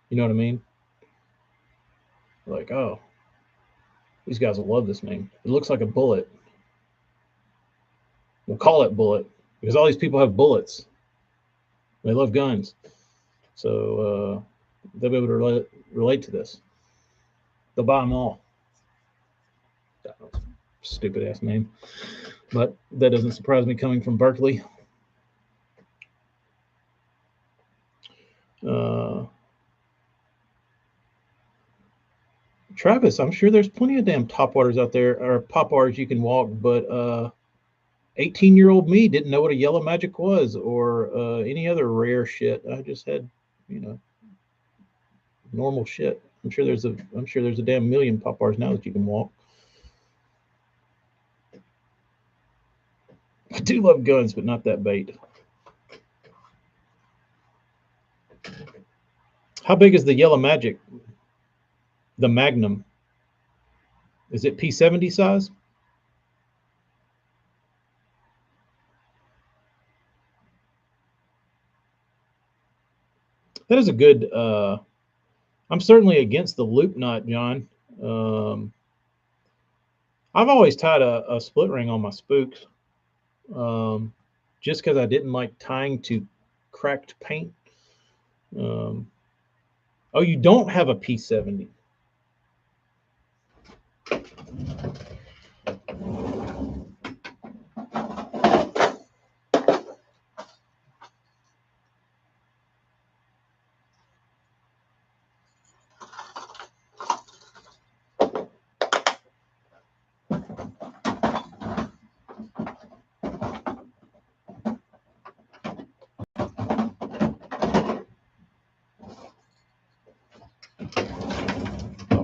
You know what I mean? Like, oh, these guys will love this name. It looks like a bullet. We'll call it Bullet because all these people have bullets. They love guns. So they'll be able to relate to this. They'll buy them all. Stupid ass name. But that doesn't surprise me coming from Berkeley. Travis, I'm sure there's plenty of damn top waters out there, or Pop-Rs you can walk, but 18-year-old me didn't know what a yellow magic was or any other rare shit. I just had, normal shit. I'm sure there's a damn million Pop-Rs now that you can walk. I do love guns, but not that bait. How big is the yellow magic? The Magnum. Is it P70 size? That is a good. I'm certainly against the loop knot, John. I've always tied a split ring on my spooks, just because I didn't like tying to cracked paint. Oh, you don't have a P70.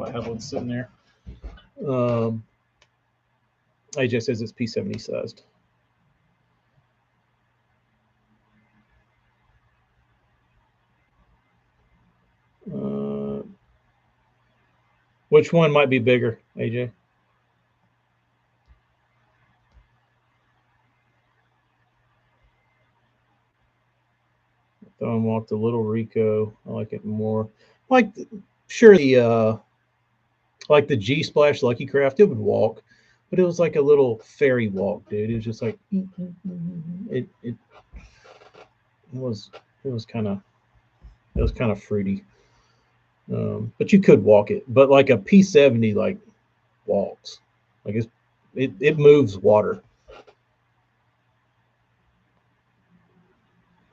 I have one sitting there. AJ says it's P70 sized. Which one might be bigger, AJ? Throw walk the Little Rico. I like it more. Like, sure, the like the G Splash Lucky Craft, it would walk, but it was like a little fairy walk, dude. It was just like it was kind of fruity. But you could walk it. But like a P70 like walks. Like it moves water.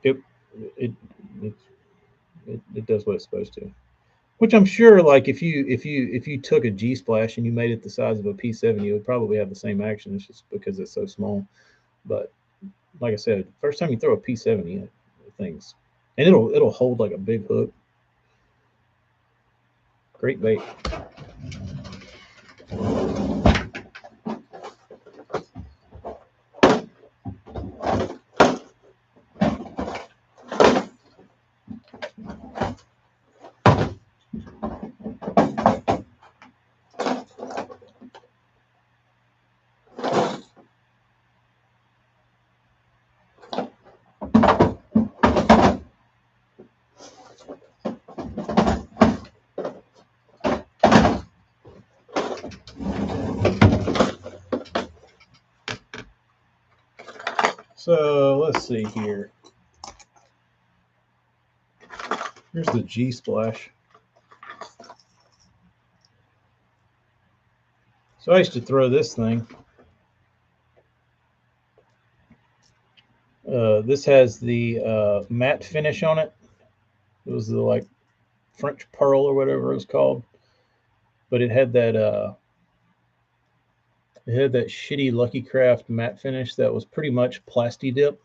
It it it it does what it's supposed to. Which I'm sure, like if you took a G Splash and you made it the size of a P70, it would probably have the same action. It's just because it's so small. But like I said, first time you throw a P70, things, and it'll hold like a big hook. Great bait. So let's see here. Here's the G Splash. So I used to throw this thing. This has the matte finish on it. It was the like French pearl or whatever it was called, but it had that shitty Lucky Craft matte finish that was pretty much plasti dip.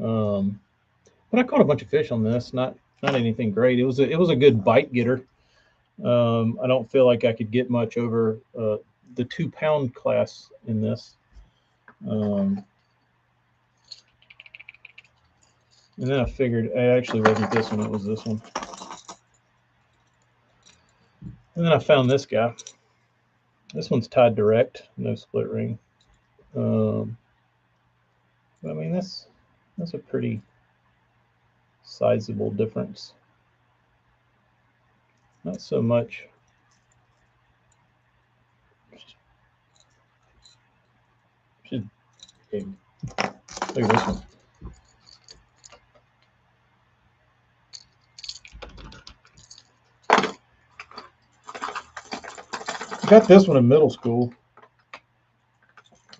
Um, but I caught a bunch of fish on this. Not anything great. It was a good bite getter. I don't feel like I could get much over the 2 pound class in this. Um, and then I figured it actually wasn't this one, it was this one. And then I found this guy. This one's tied direct, no split ring. Um, I mean, that's a pretty sizable difference. Not so much. Should big. Look at this one. Got this one in middle school.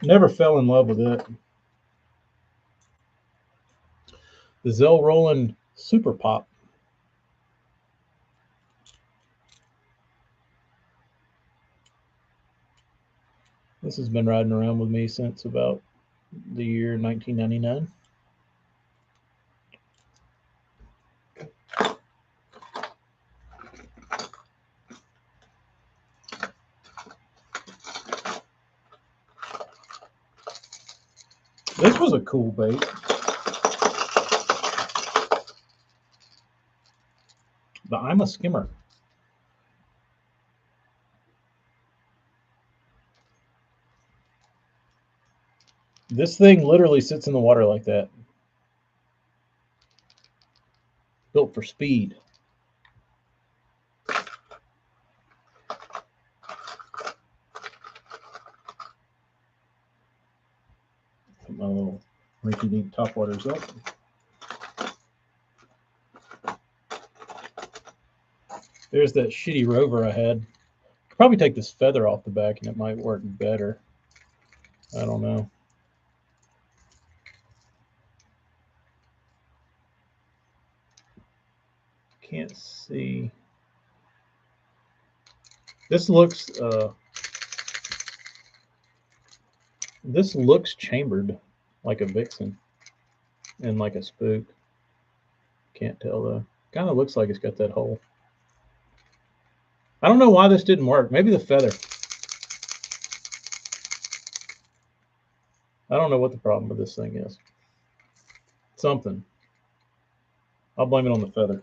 Never fell in love with it. The Zell Roland Super Pop. This has been riding around with me since about the year 1999. This was a cool bait. The I'm a Skimmer. This thing literally sits in the water like that. Built for speed. Put my little rinky-dink topwaters up. There's that shitty rover I had. Could probably take this feather off the back and it might work better. I don't know. Can't see. This looks chambered like a vixen and like a spook. Can't tell though. Kind of looks like it's got that hole. I don't know why this didn't work. Maybe the feather. I don't know what the problem with this thing is. Something. I'll blame it on the feather.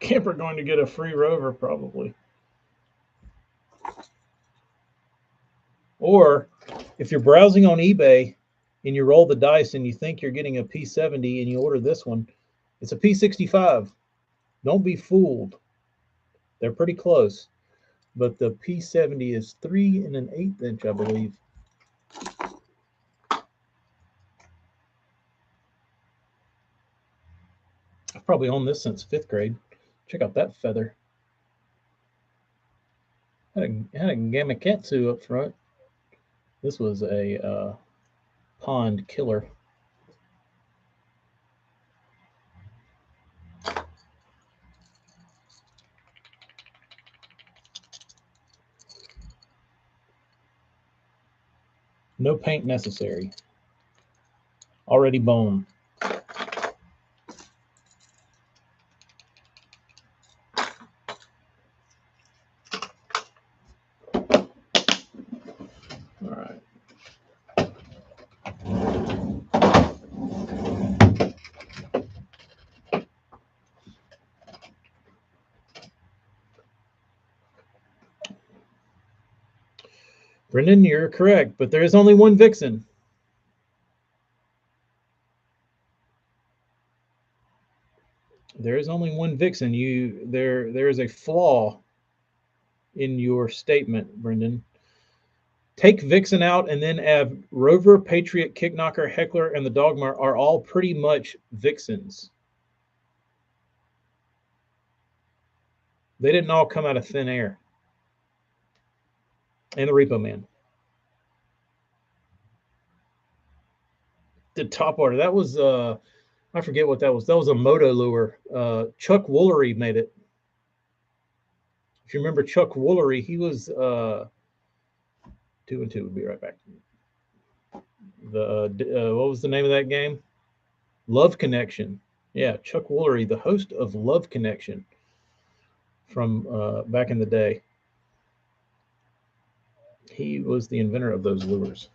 Camper going to get a free rover probably. Or if you're browsing on eBay and you roll the dice and you think you're getting a P70 and you order this one, it's a P65. Don't be fooled. They're pretty close. But the P70 is 3 1/8 inch, I believe. I've probably owned this since 5th grade. Check out that feather. Had a Gamakatsu up front. This was a pond killer. No paint necessary. Already bone. All right. Brendan, you're correct, but there is only one vixen. There is only one vixen. There is a flaw in your statement, Brendan. Take Vixen out and then add Rover, Patriot, Kickknocker, Heckler, and the Dogma are all pretty much Vixens. They didn't all come out of thin air. And the Repo Man. The top order. That was I forget what that was. That was a moto lure. Chuck Woolery made it. If you remember Chuck Woolery, he was 2-2. We'll be right back. The what was the name of that game? Love Connection. Yeah, Chuck Woolery, the host of Love Connection from back in the day. He was the inventor of those lures.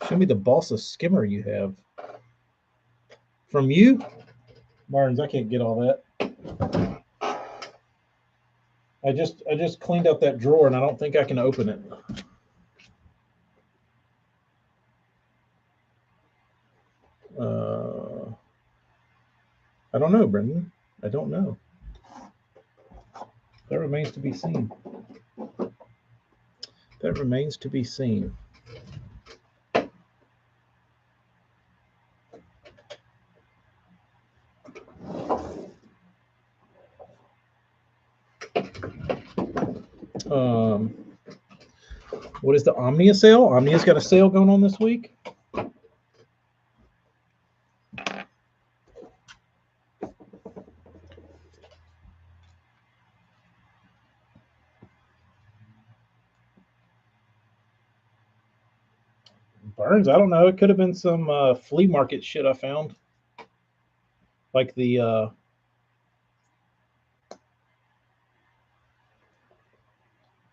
Show me the balsa skimmer you have. From you? Barnes, I can't get all that. I just cleaned out that drawer and I don't think I can open it. I don't know, Brendan. I don't know. That remains to be seen. That remains to be seen. What is the Omnia sale? Omnia's got a sale going on this week. Burns, I don't know. It could have been some flea market shit I found, like the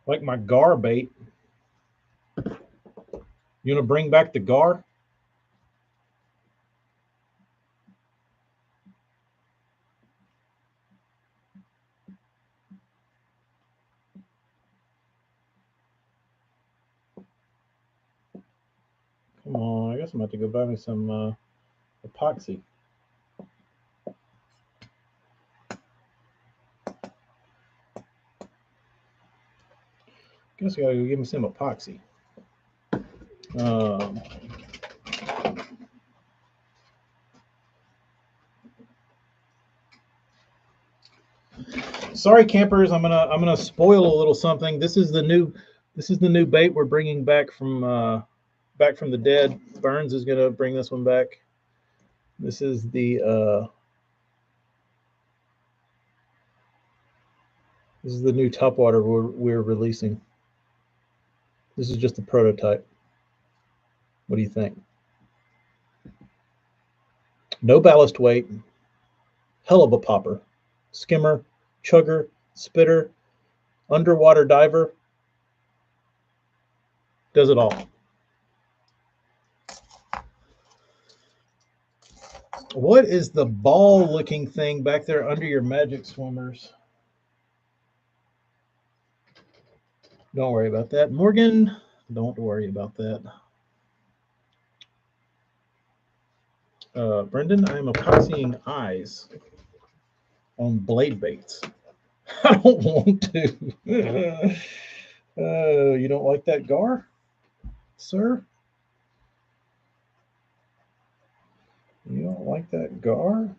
like my gar bait. You want to bring back the gar? Come on, I guess I'm about to go buy me some epoxy. Guess I gotta go give me some epoxy. Sorry, campers. I'm gonna spoil a little something. This is the new bait we're bringing back from the dead. Burns is gonna bring this one back. This is the new topwater we're releasing. This is just a prototype. What do you think? No ballast weight, hell of a popper, skimmer, chugger, spitter, underwater diver, does it all. What is the ball looking thing back there under your magic swimmers? Don't worry about that. Morgan, don't worry about that. Brendan, I am epoxying eyes on blade baits. I don't want to. You don't like that gar, sir? You don't like that gar?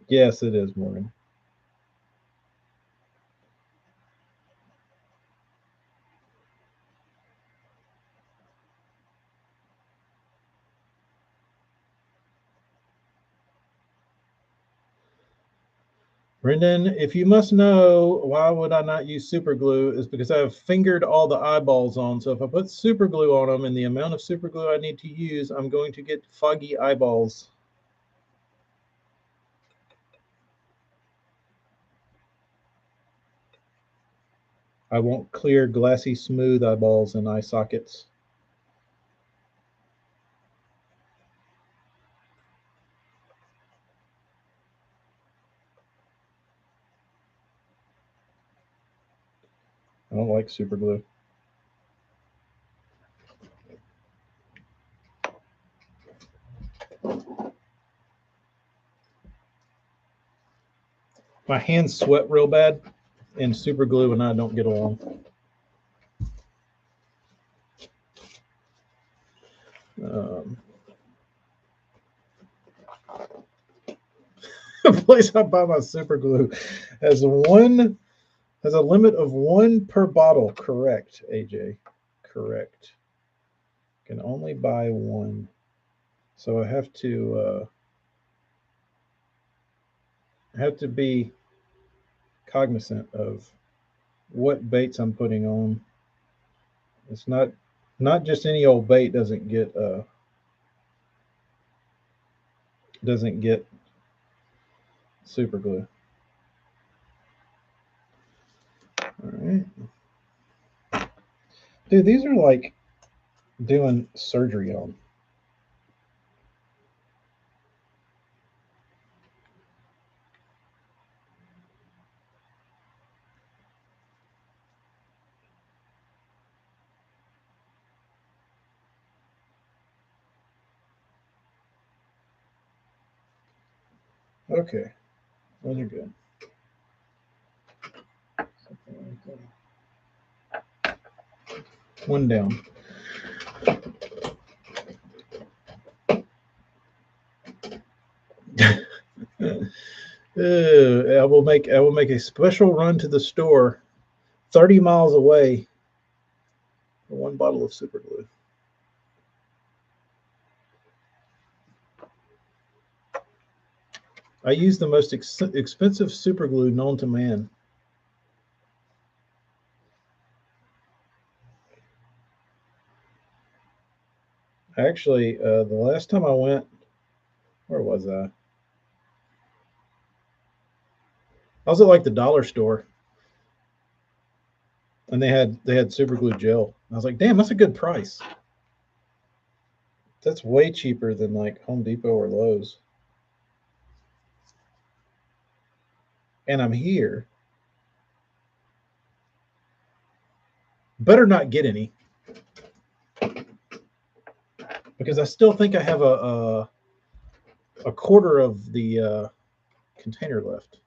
Yes, it is, Morgan. Brendan, if you must know why would I not use super glue is because I've fingered all the eyeballs on. So if I put super glue on them and the amount of super glue I need to use, I'm going to get foggy eyeballs. I want clear, glassy, smooth eyeballs and eye sockets. I don't like super glue. my hands sweat real bad, and super glue and I don't get along. The place I buy my super glue has a limit of one per bottle. Correct, AJ. Correct. Can only buy one, so I have to be cognizant of what baits I'm putting on. It's not just any old bait doesn't get super glue. All right. Dude, these are like doing surgery on. Okay, those are good. One down. I will make a special run to the store 30 miles away for one bottle of super glue. I use the most expensive super glue known to man. Actually, the last time I went, where was I? I was at like the dollar store, and they had super glue gel. I was like, damn, that's a good price. That's way cheaper than like Home Depot or Lowe's. And I'm here. Better not get any, because I still think I have a quarter of the container left.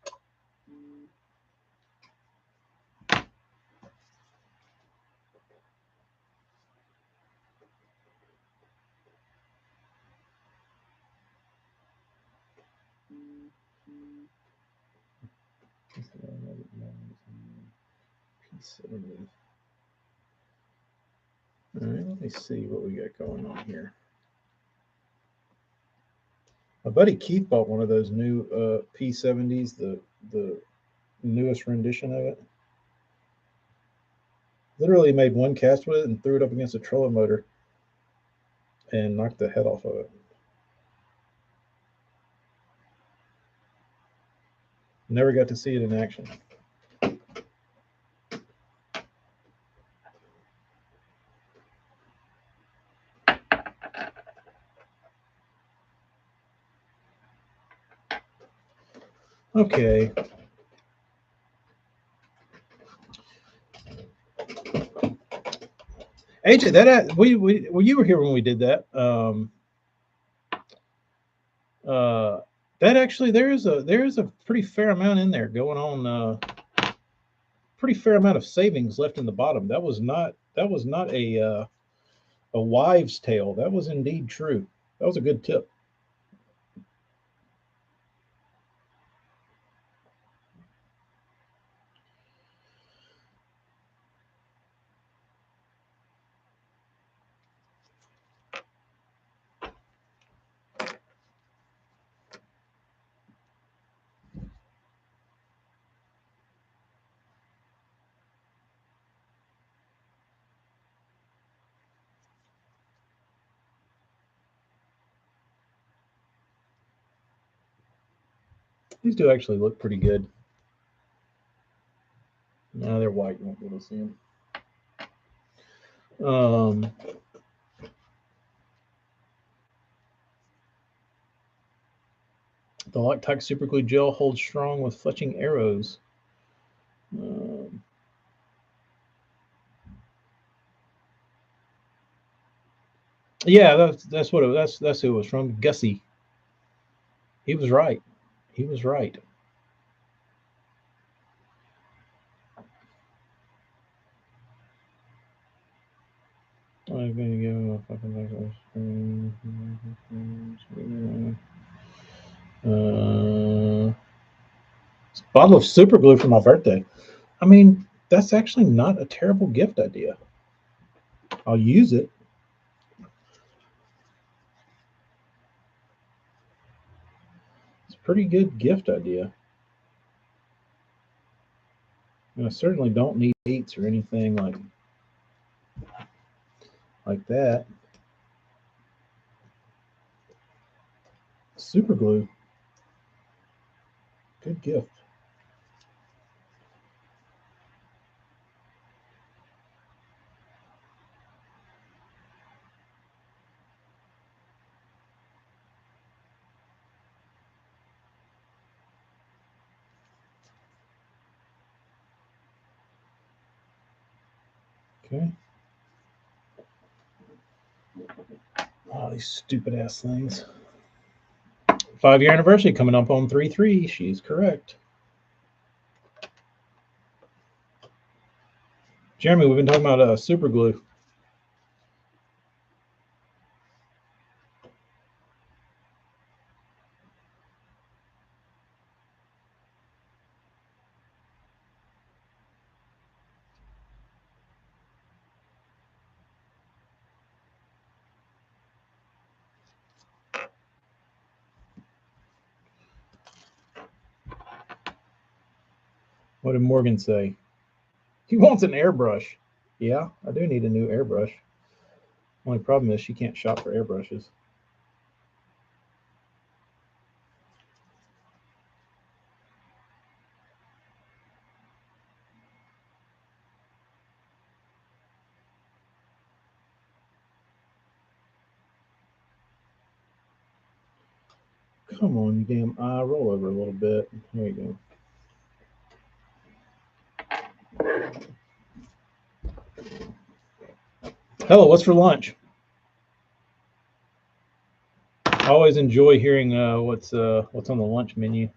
All right, let me see what we got going on here. My buddy Keith bought one of those new P70s, the newest rendition of it. Literally made one cast with it and threw it up against a trolling motor and knocked the head off of it. Never got to see it in action. Okay. AJ, we well, you were here when we did that. That actually there is a pretty fair amount in there going on. Pretty fair amount of savings left in the bottom. That was not a wives' tale. That was indeed true. That was a good tip. These do actually look pretty good. No, they're white. You won't be able to see them. The Loctite Super Glue Gel holds strong with fletching arrows. Yeah, that's what that's who it was from. Gussie. He was right. He was right. Bottle of super glue for my birthday. I mean, that's actually not a terrible gift idea. I'll use it. It's a pretty good gift idea. And I certainly don't need dates or anything like that. Super glue, good gift. Okay. Oh, these stupid ass things. 5-year anniversary coming up on 3/3. She's correct. Jeremy, we've been talking about super glue. What did Morgan say? He wants an airbrush. Yeah, I do need a new airbrush. Only problem is she can't shop for airbrushes. Come on, you damn eye. Roll over a little bit. There you go. Hello, what's for lunch? I always enjoy hearing what's on the lunch menu.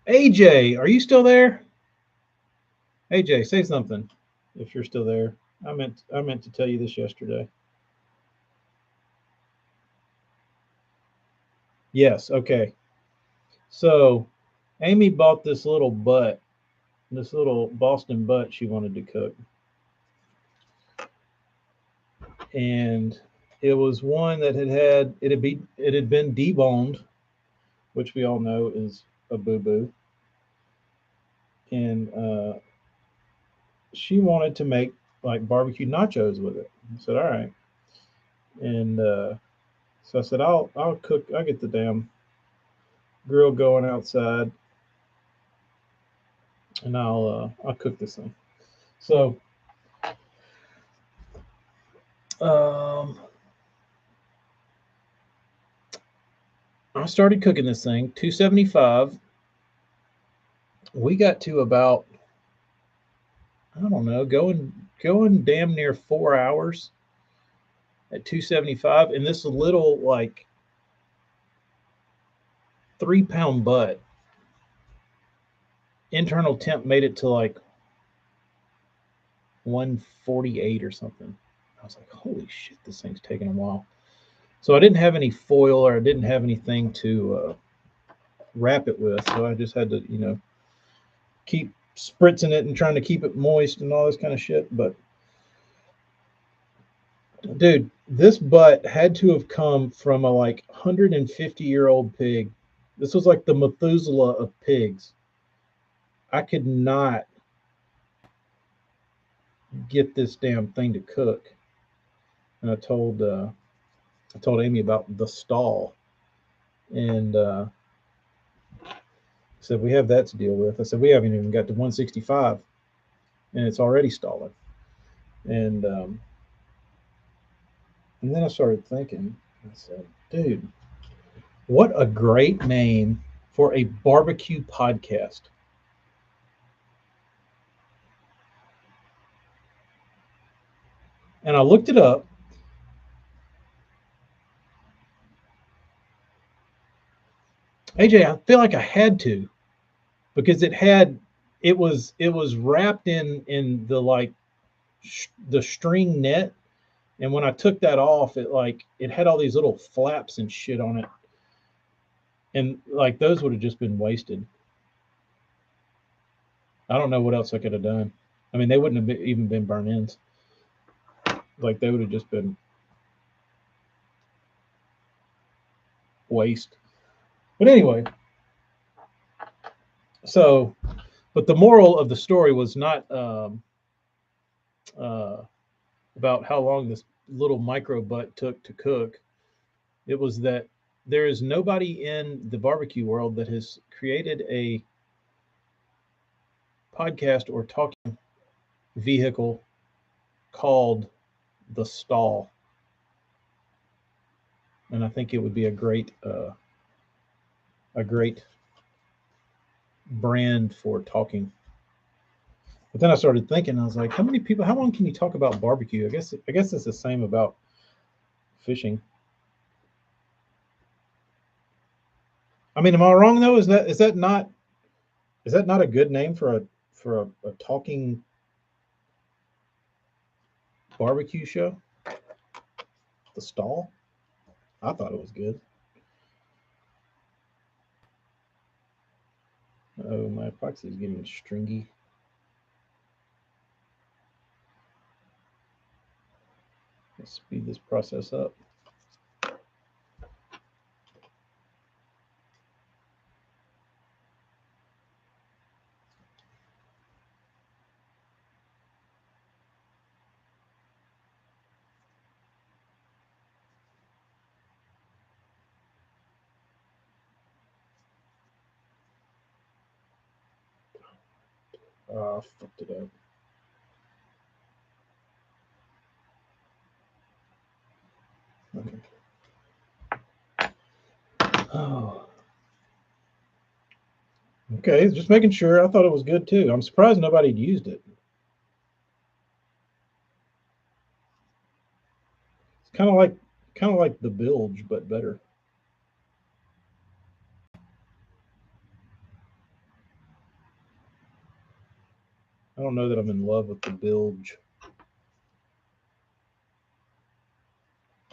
AJ, are you still there? AJ, say something if you're still there. I meant to tell you this yesterday. Yes, okay. So Amy bought this little Boston butt she wanted to cook. And it was one that it had been deboned, which we all know is a boo boo. And she wanted to make like barbecue nachos with it. I said, all right. And so I said, I'll cook. I'll get the damn grill going outside, and I'll cook this thing. So um, I started cooking this thing 275. We got to about, I don't know, going damn near 4 hours at 275, and this little like 3 pound butt internal temp made it to like 148 or something. I was like, holy shit, this thing's taking a while. So I didn't have any foil or I didn't have anything to wrap it with. So I just had to, keep spritzing it and trying to keep it moist and all this kind of shit. But dude, this butt had to have come from a like 150-year-old pig. This was like the Methuselah of pigs. I could not get this damn thing to cook. And I told Amy about the stall, and said we have that to deal with. I said we haven't even got to 165, and it's already stalling. And and then I started thinking. I said, dude, what a great name for a barbecue podcast. And I looked it up. AJ, I feel like I had to because it had it was wrapped in the like the string net, and when I took that off, it had all these little flaps and shit on it, and like those would have just been wasted. I don't know what else I could have done. I mean, they wouldn't have even been burn ends. Like they would have just been waste. But anyway, so but the moral of the story was not uh, about how long this little micro butt took to cook. It was that there is nobody in the barbecue world that has created a podcast or talking vehicle called the stall, and I think it would be a great brand for talking. But then I started thinking, I was like, how many people? How long can you talk about barbecue? I guess it's the same about fishing. I mean, am I wrong though? Is that not a good name for a talking barbecue show? The stall. I thought it was good. Oh, my epoxy is getting stringy. Let's speed this process up. Fucked it up. Okay. Oh, okay. Just making sure. I thought it was good too. I'm surprised nobody'd used it. It's kind of like the bilge, but better. I don't know that I'm in love with the bilge.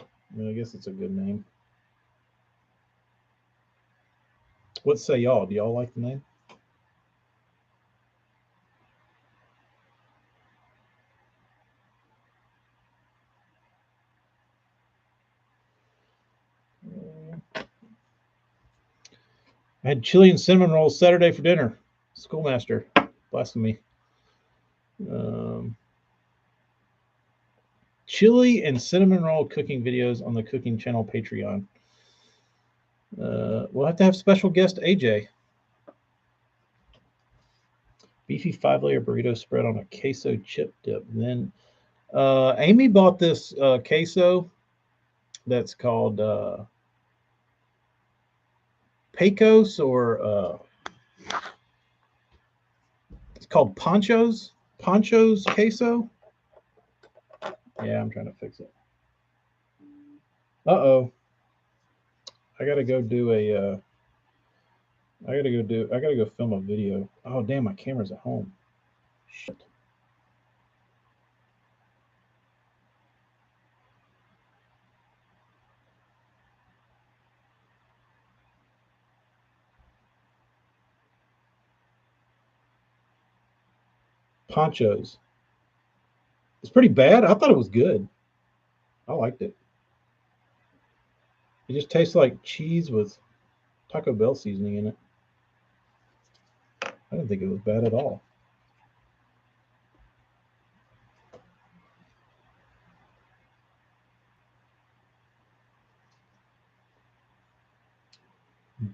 I mean, I guess it's a good name. What say y'all? Do y'all like the name? I had chili and cinnamon rolls Saturday for dinner. Schoolmaster, blasphemy. Um, Chili and cinnamon roll cooking videos on the cooking channel Patreon. We'll have to have special guest AJ. Beefy 5-layer burrito spread on a queso chip dip. Then Amy bought this queso that's called Pecos, or it's called Ponchos. Ponchos queso. Yeah, I'm trying to fix it. Uh-oh. I gotta go do a. I gotta go film a video. Oh damn, my camera's at home. Shit. Ponchos. It's pretty bad. I thought it was good. I liked it. It just tastes like cheese with Taco Bell seasoning in it. I didn't think it was bad at all.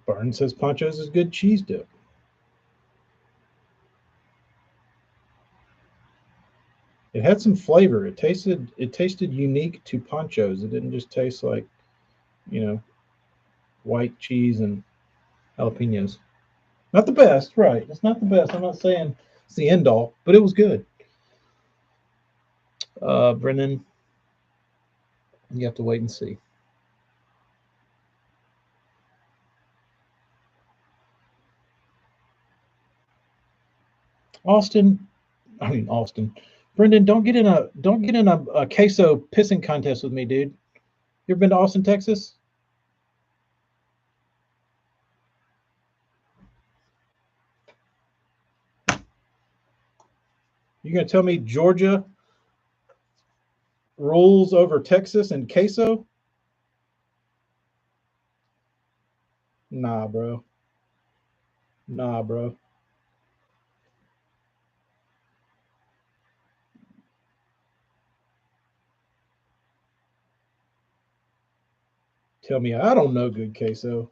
Barton says Ponchos is good cheese dip. It had some flavor. It tasted unique to Ponchos. It didn't just taste like, you know, white cheese and jalapenos. Not the best, right? It's not the best. I'm not saying it's the end all, but it was good. Brendan, you have to wait and see. Austin, Austin. Brendan, don't get in a queso pissing contest with me, dude. You ever been to Austin, Texas? You gonna tell me Georgia rules over Texas and queso? Nah, bro. Nah, bro. Tell me I don't know good queso.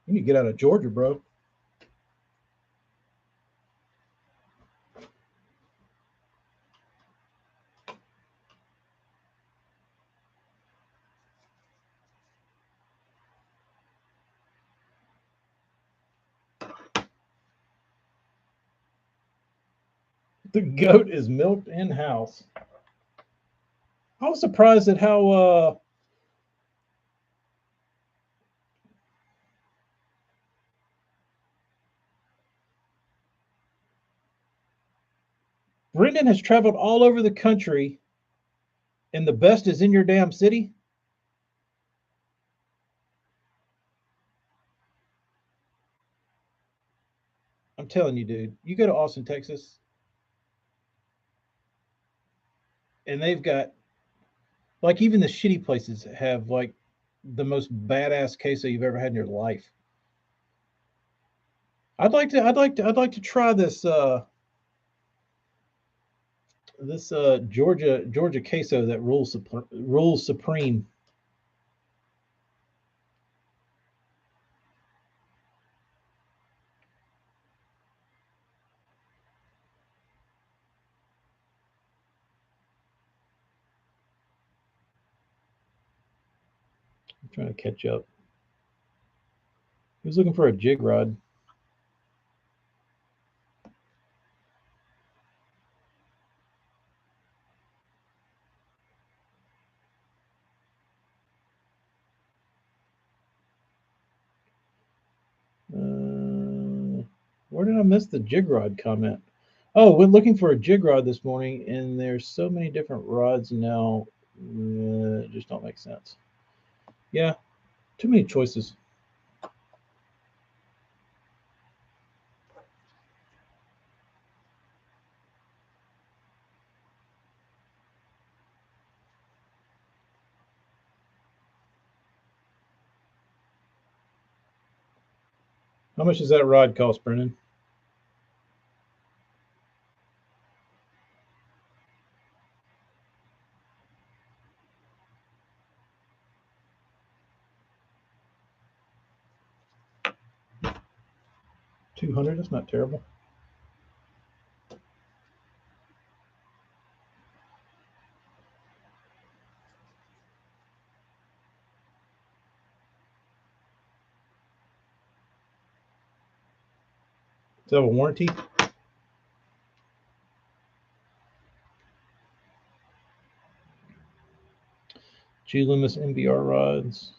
You need to get out of Georgia, bro. The goat is milked in house. I was surprised at how Brendan has traveled all over the country, and the best is in your damn city. I'm telling you, dude. You go to Austin, Texas, and they've got like even the shitty places have like the most badass queso you've ever had in your life. I'd like to try this Georgia queso that rules supreme. I'm trying to catch up. He was looking for a jig rod. Where did I miss the jig rod comment? Oh, we're looking for a jig rod this morning, and there's so many different rods now. It just don't make sense. Yeah, too many choices. How much does that rod cost, Brennan? 200. That's not terrible. Does it have a warranty? G Loomis MBR rods.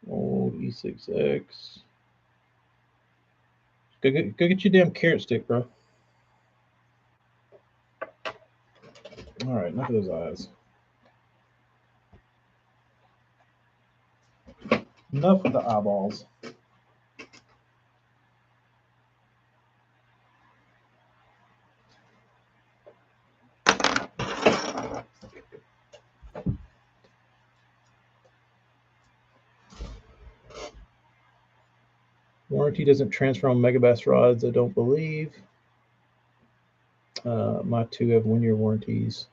Old E6X. Go get your damn carrot stick, bro. All right, enough of those eyes. Enough of the eyeballs. Warranty doesn't transfer on Megabass rods, I don't believe. My two have 1 year warranties.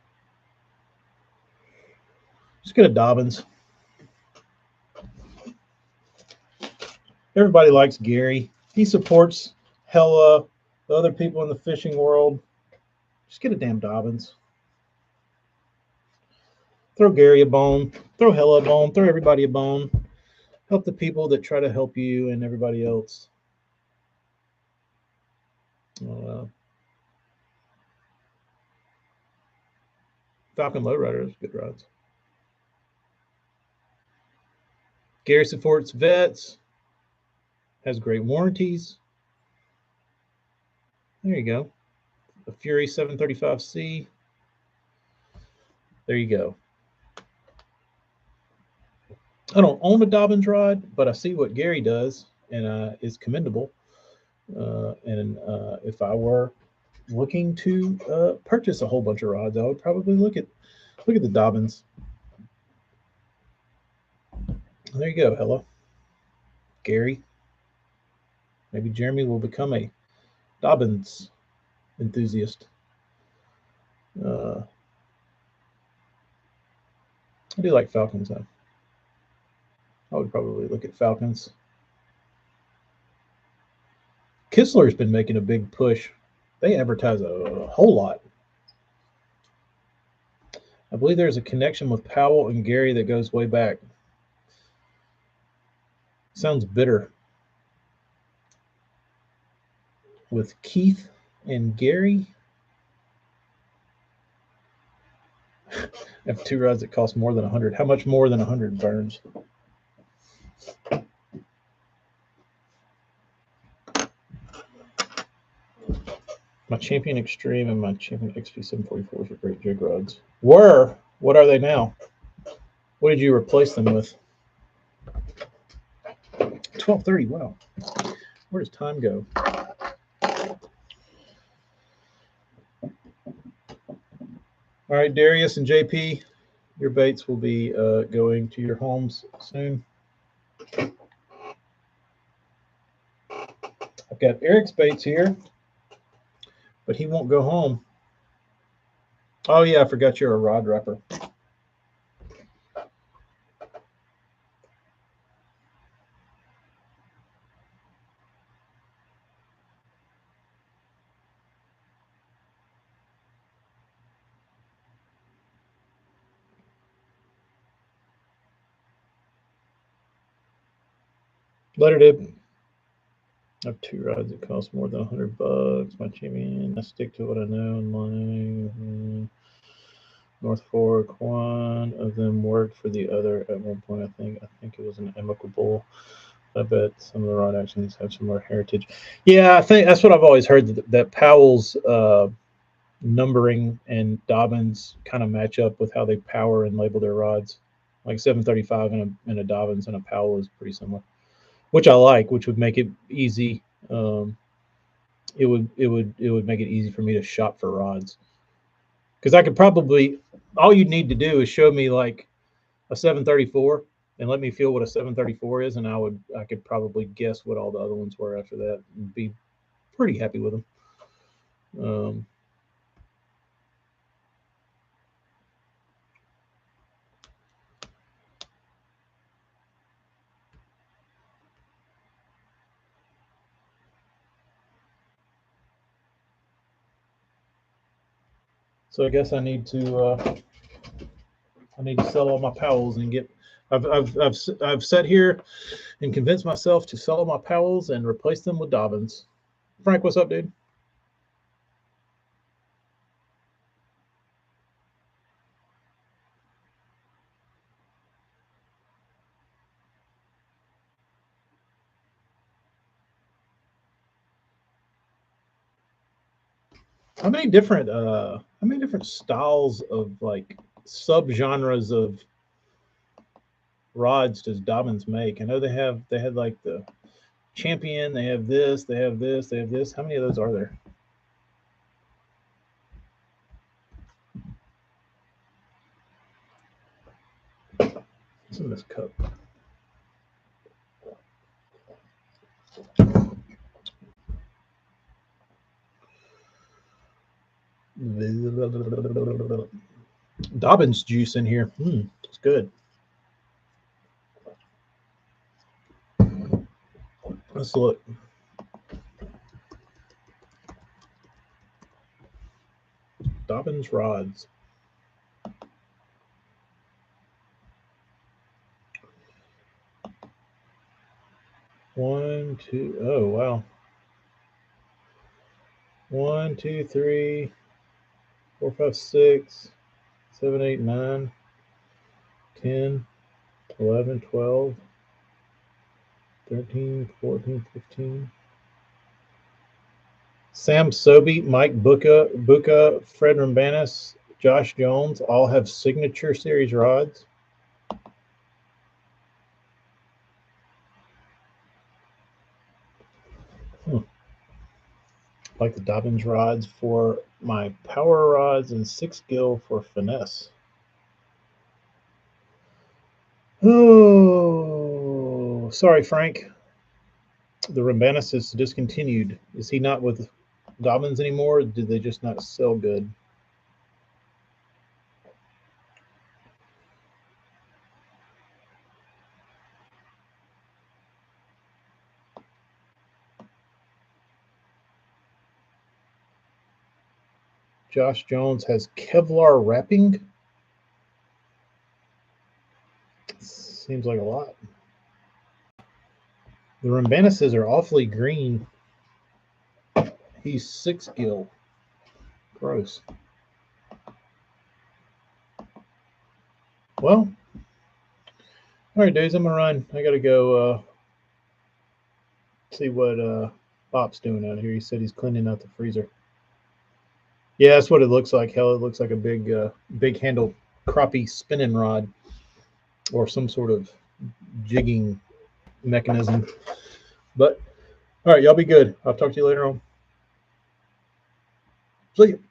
Just get a Dobbins. Everybody likes Gary. He supports hella the other people in the fishing world. Just get a damn Dobbins. Throw Gary a bone. Throw hella a bone. Throw everybody a bone. Help the people that try to help you and everybody else. Uh, Falcon Lowrider is good rods. Gary supports vets, has great warranties. There you go. A Fury 735C. There you go. I don't own a Dobbins rod, but I see what Gary does, and is commendable. And if I were looking to purchase a whole bunch of rods, I would probably look at the Dobbins. There you go. Hello, Gary. Maybe Jeremy will become a Dobbins enthusiast. Uh, I do like Falcons though. I would probably look at Falcons. Kistler's been making a big push. They advertise a whole lot. I believe there's a connection with Powell and Gary that goes way back. Sounds bitter. With Keith and Gary. I have two rods that cost more than 100. How much more than 100, Burns? My Champion Extreme and my Champion XP744s are great jig rods. Were. What are they now? What did you replace them with? 12:30. Wow. Where does time go? All right, Darius and JP, your baits will be going to your homes soon. I've got Eric's baits here, but he won't go home. Oh, yeah, I forgot you're a rod wrapper. Let her dip. I have two rods that cost more than $100. My Champion, I stick to what I know in my North Fork. One of them worked for the other at one point. I think it was an amicable. I bet some of the rod actions have some more heritage. Yeah, I think that's what I've always heard, that Powell's numbering and Dobbins kind of match up with how they power and label their rods. Like 735 and a Dobbins and a Powell is pretty similar, which I like, which would make it easy. It would make it easy for me to shop for rods, because I could probably, all you'd need to do is show me like a 734 and let me feel what a 734 is, and I could probably guess what all the other ones were after that and be pretty happy with them. So I guess I need to sell all my Powells and get. I've sat here and convinced myself to sell all my Powells and replace them with Dobbins. Frank, what's up, dude? How many different styles of like subgenres of rods does Dobbins make? I know they had like the Champion, they have this, they have this, they have this. How many of those are there? What's in this cup? Dobbins juice in here. It's good. Let's look. Dobbins rods. One, two. Oh, wow. 1, 2, 3, 4, 5, 6, 7, 8, 9, 10, 11, 12. 13, 14, 15. Sam Sobey, Mike Buka, Fred Rambanis, Josh Jones all have signature series rods. Like the Dobbins rods for my power rods and 6 gil for finesse. Oh, sorry, Frank. The Rambanis is discontinued. Is he not with Dobbins anymore? Or did they just not sell good? Josh Jones has Kevlar wrapping. Seems like a lot. The Rambanises are awfully green. He's 6 gil. Gross. Well, all right, dudes, I'm gonna run. I gotta go see what Bob's doing out here. He said he's cleaning out the freezer. Yeah, that's what it looks like. Hell, it looks like a big handled crappie spinning rod or some sort of jigging mechanism. But all right, y'all be good. I'll talk to you later on. See you.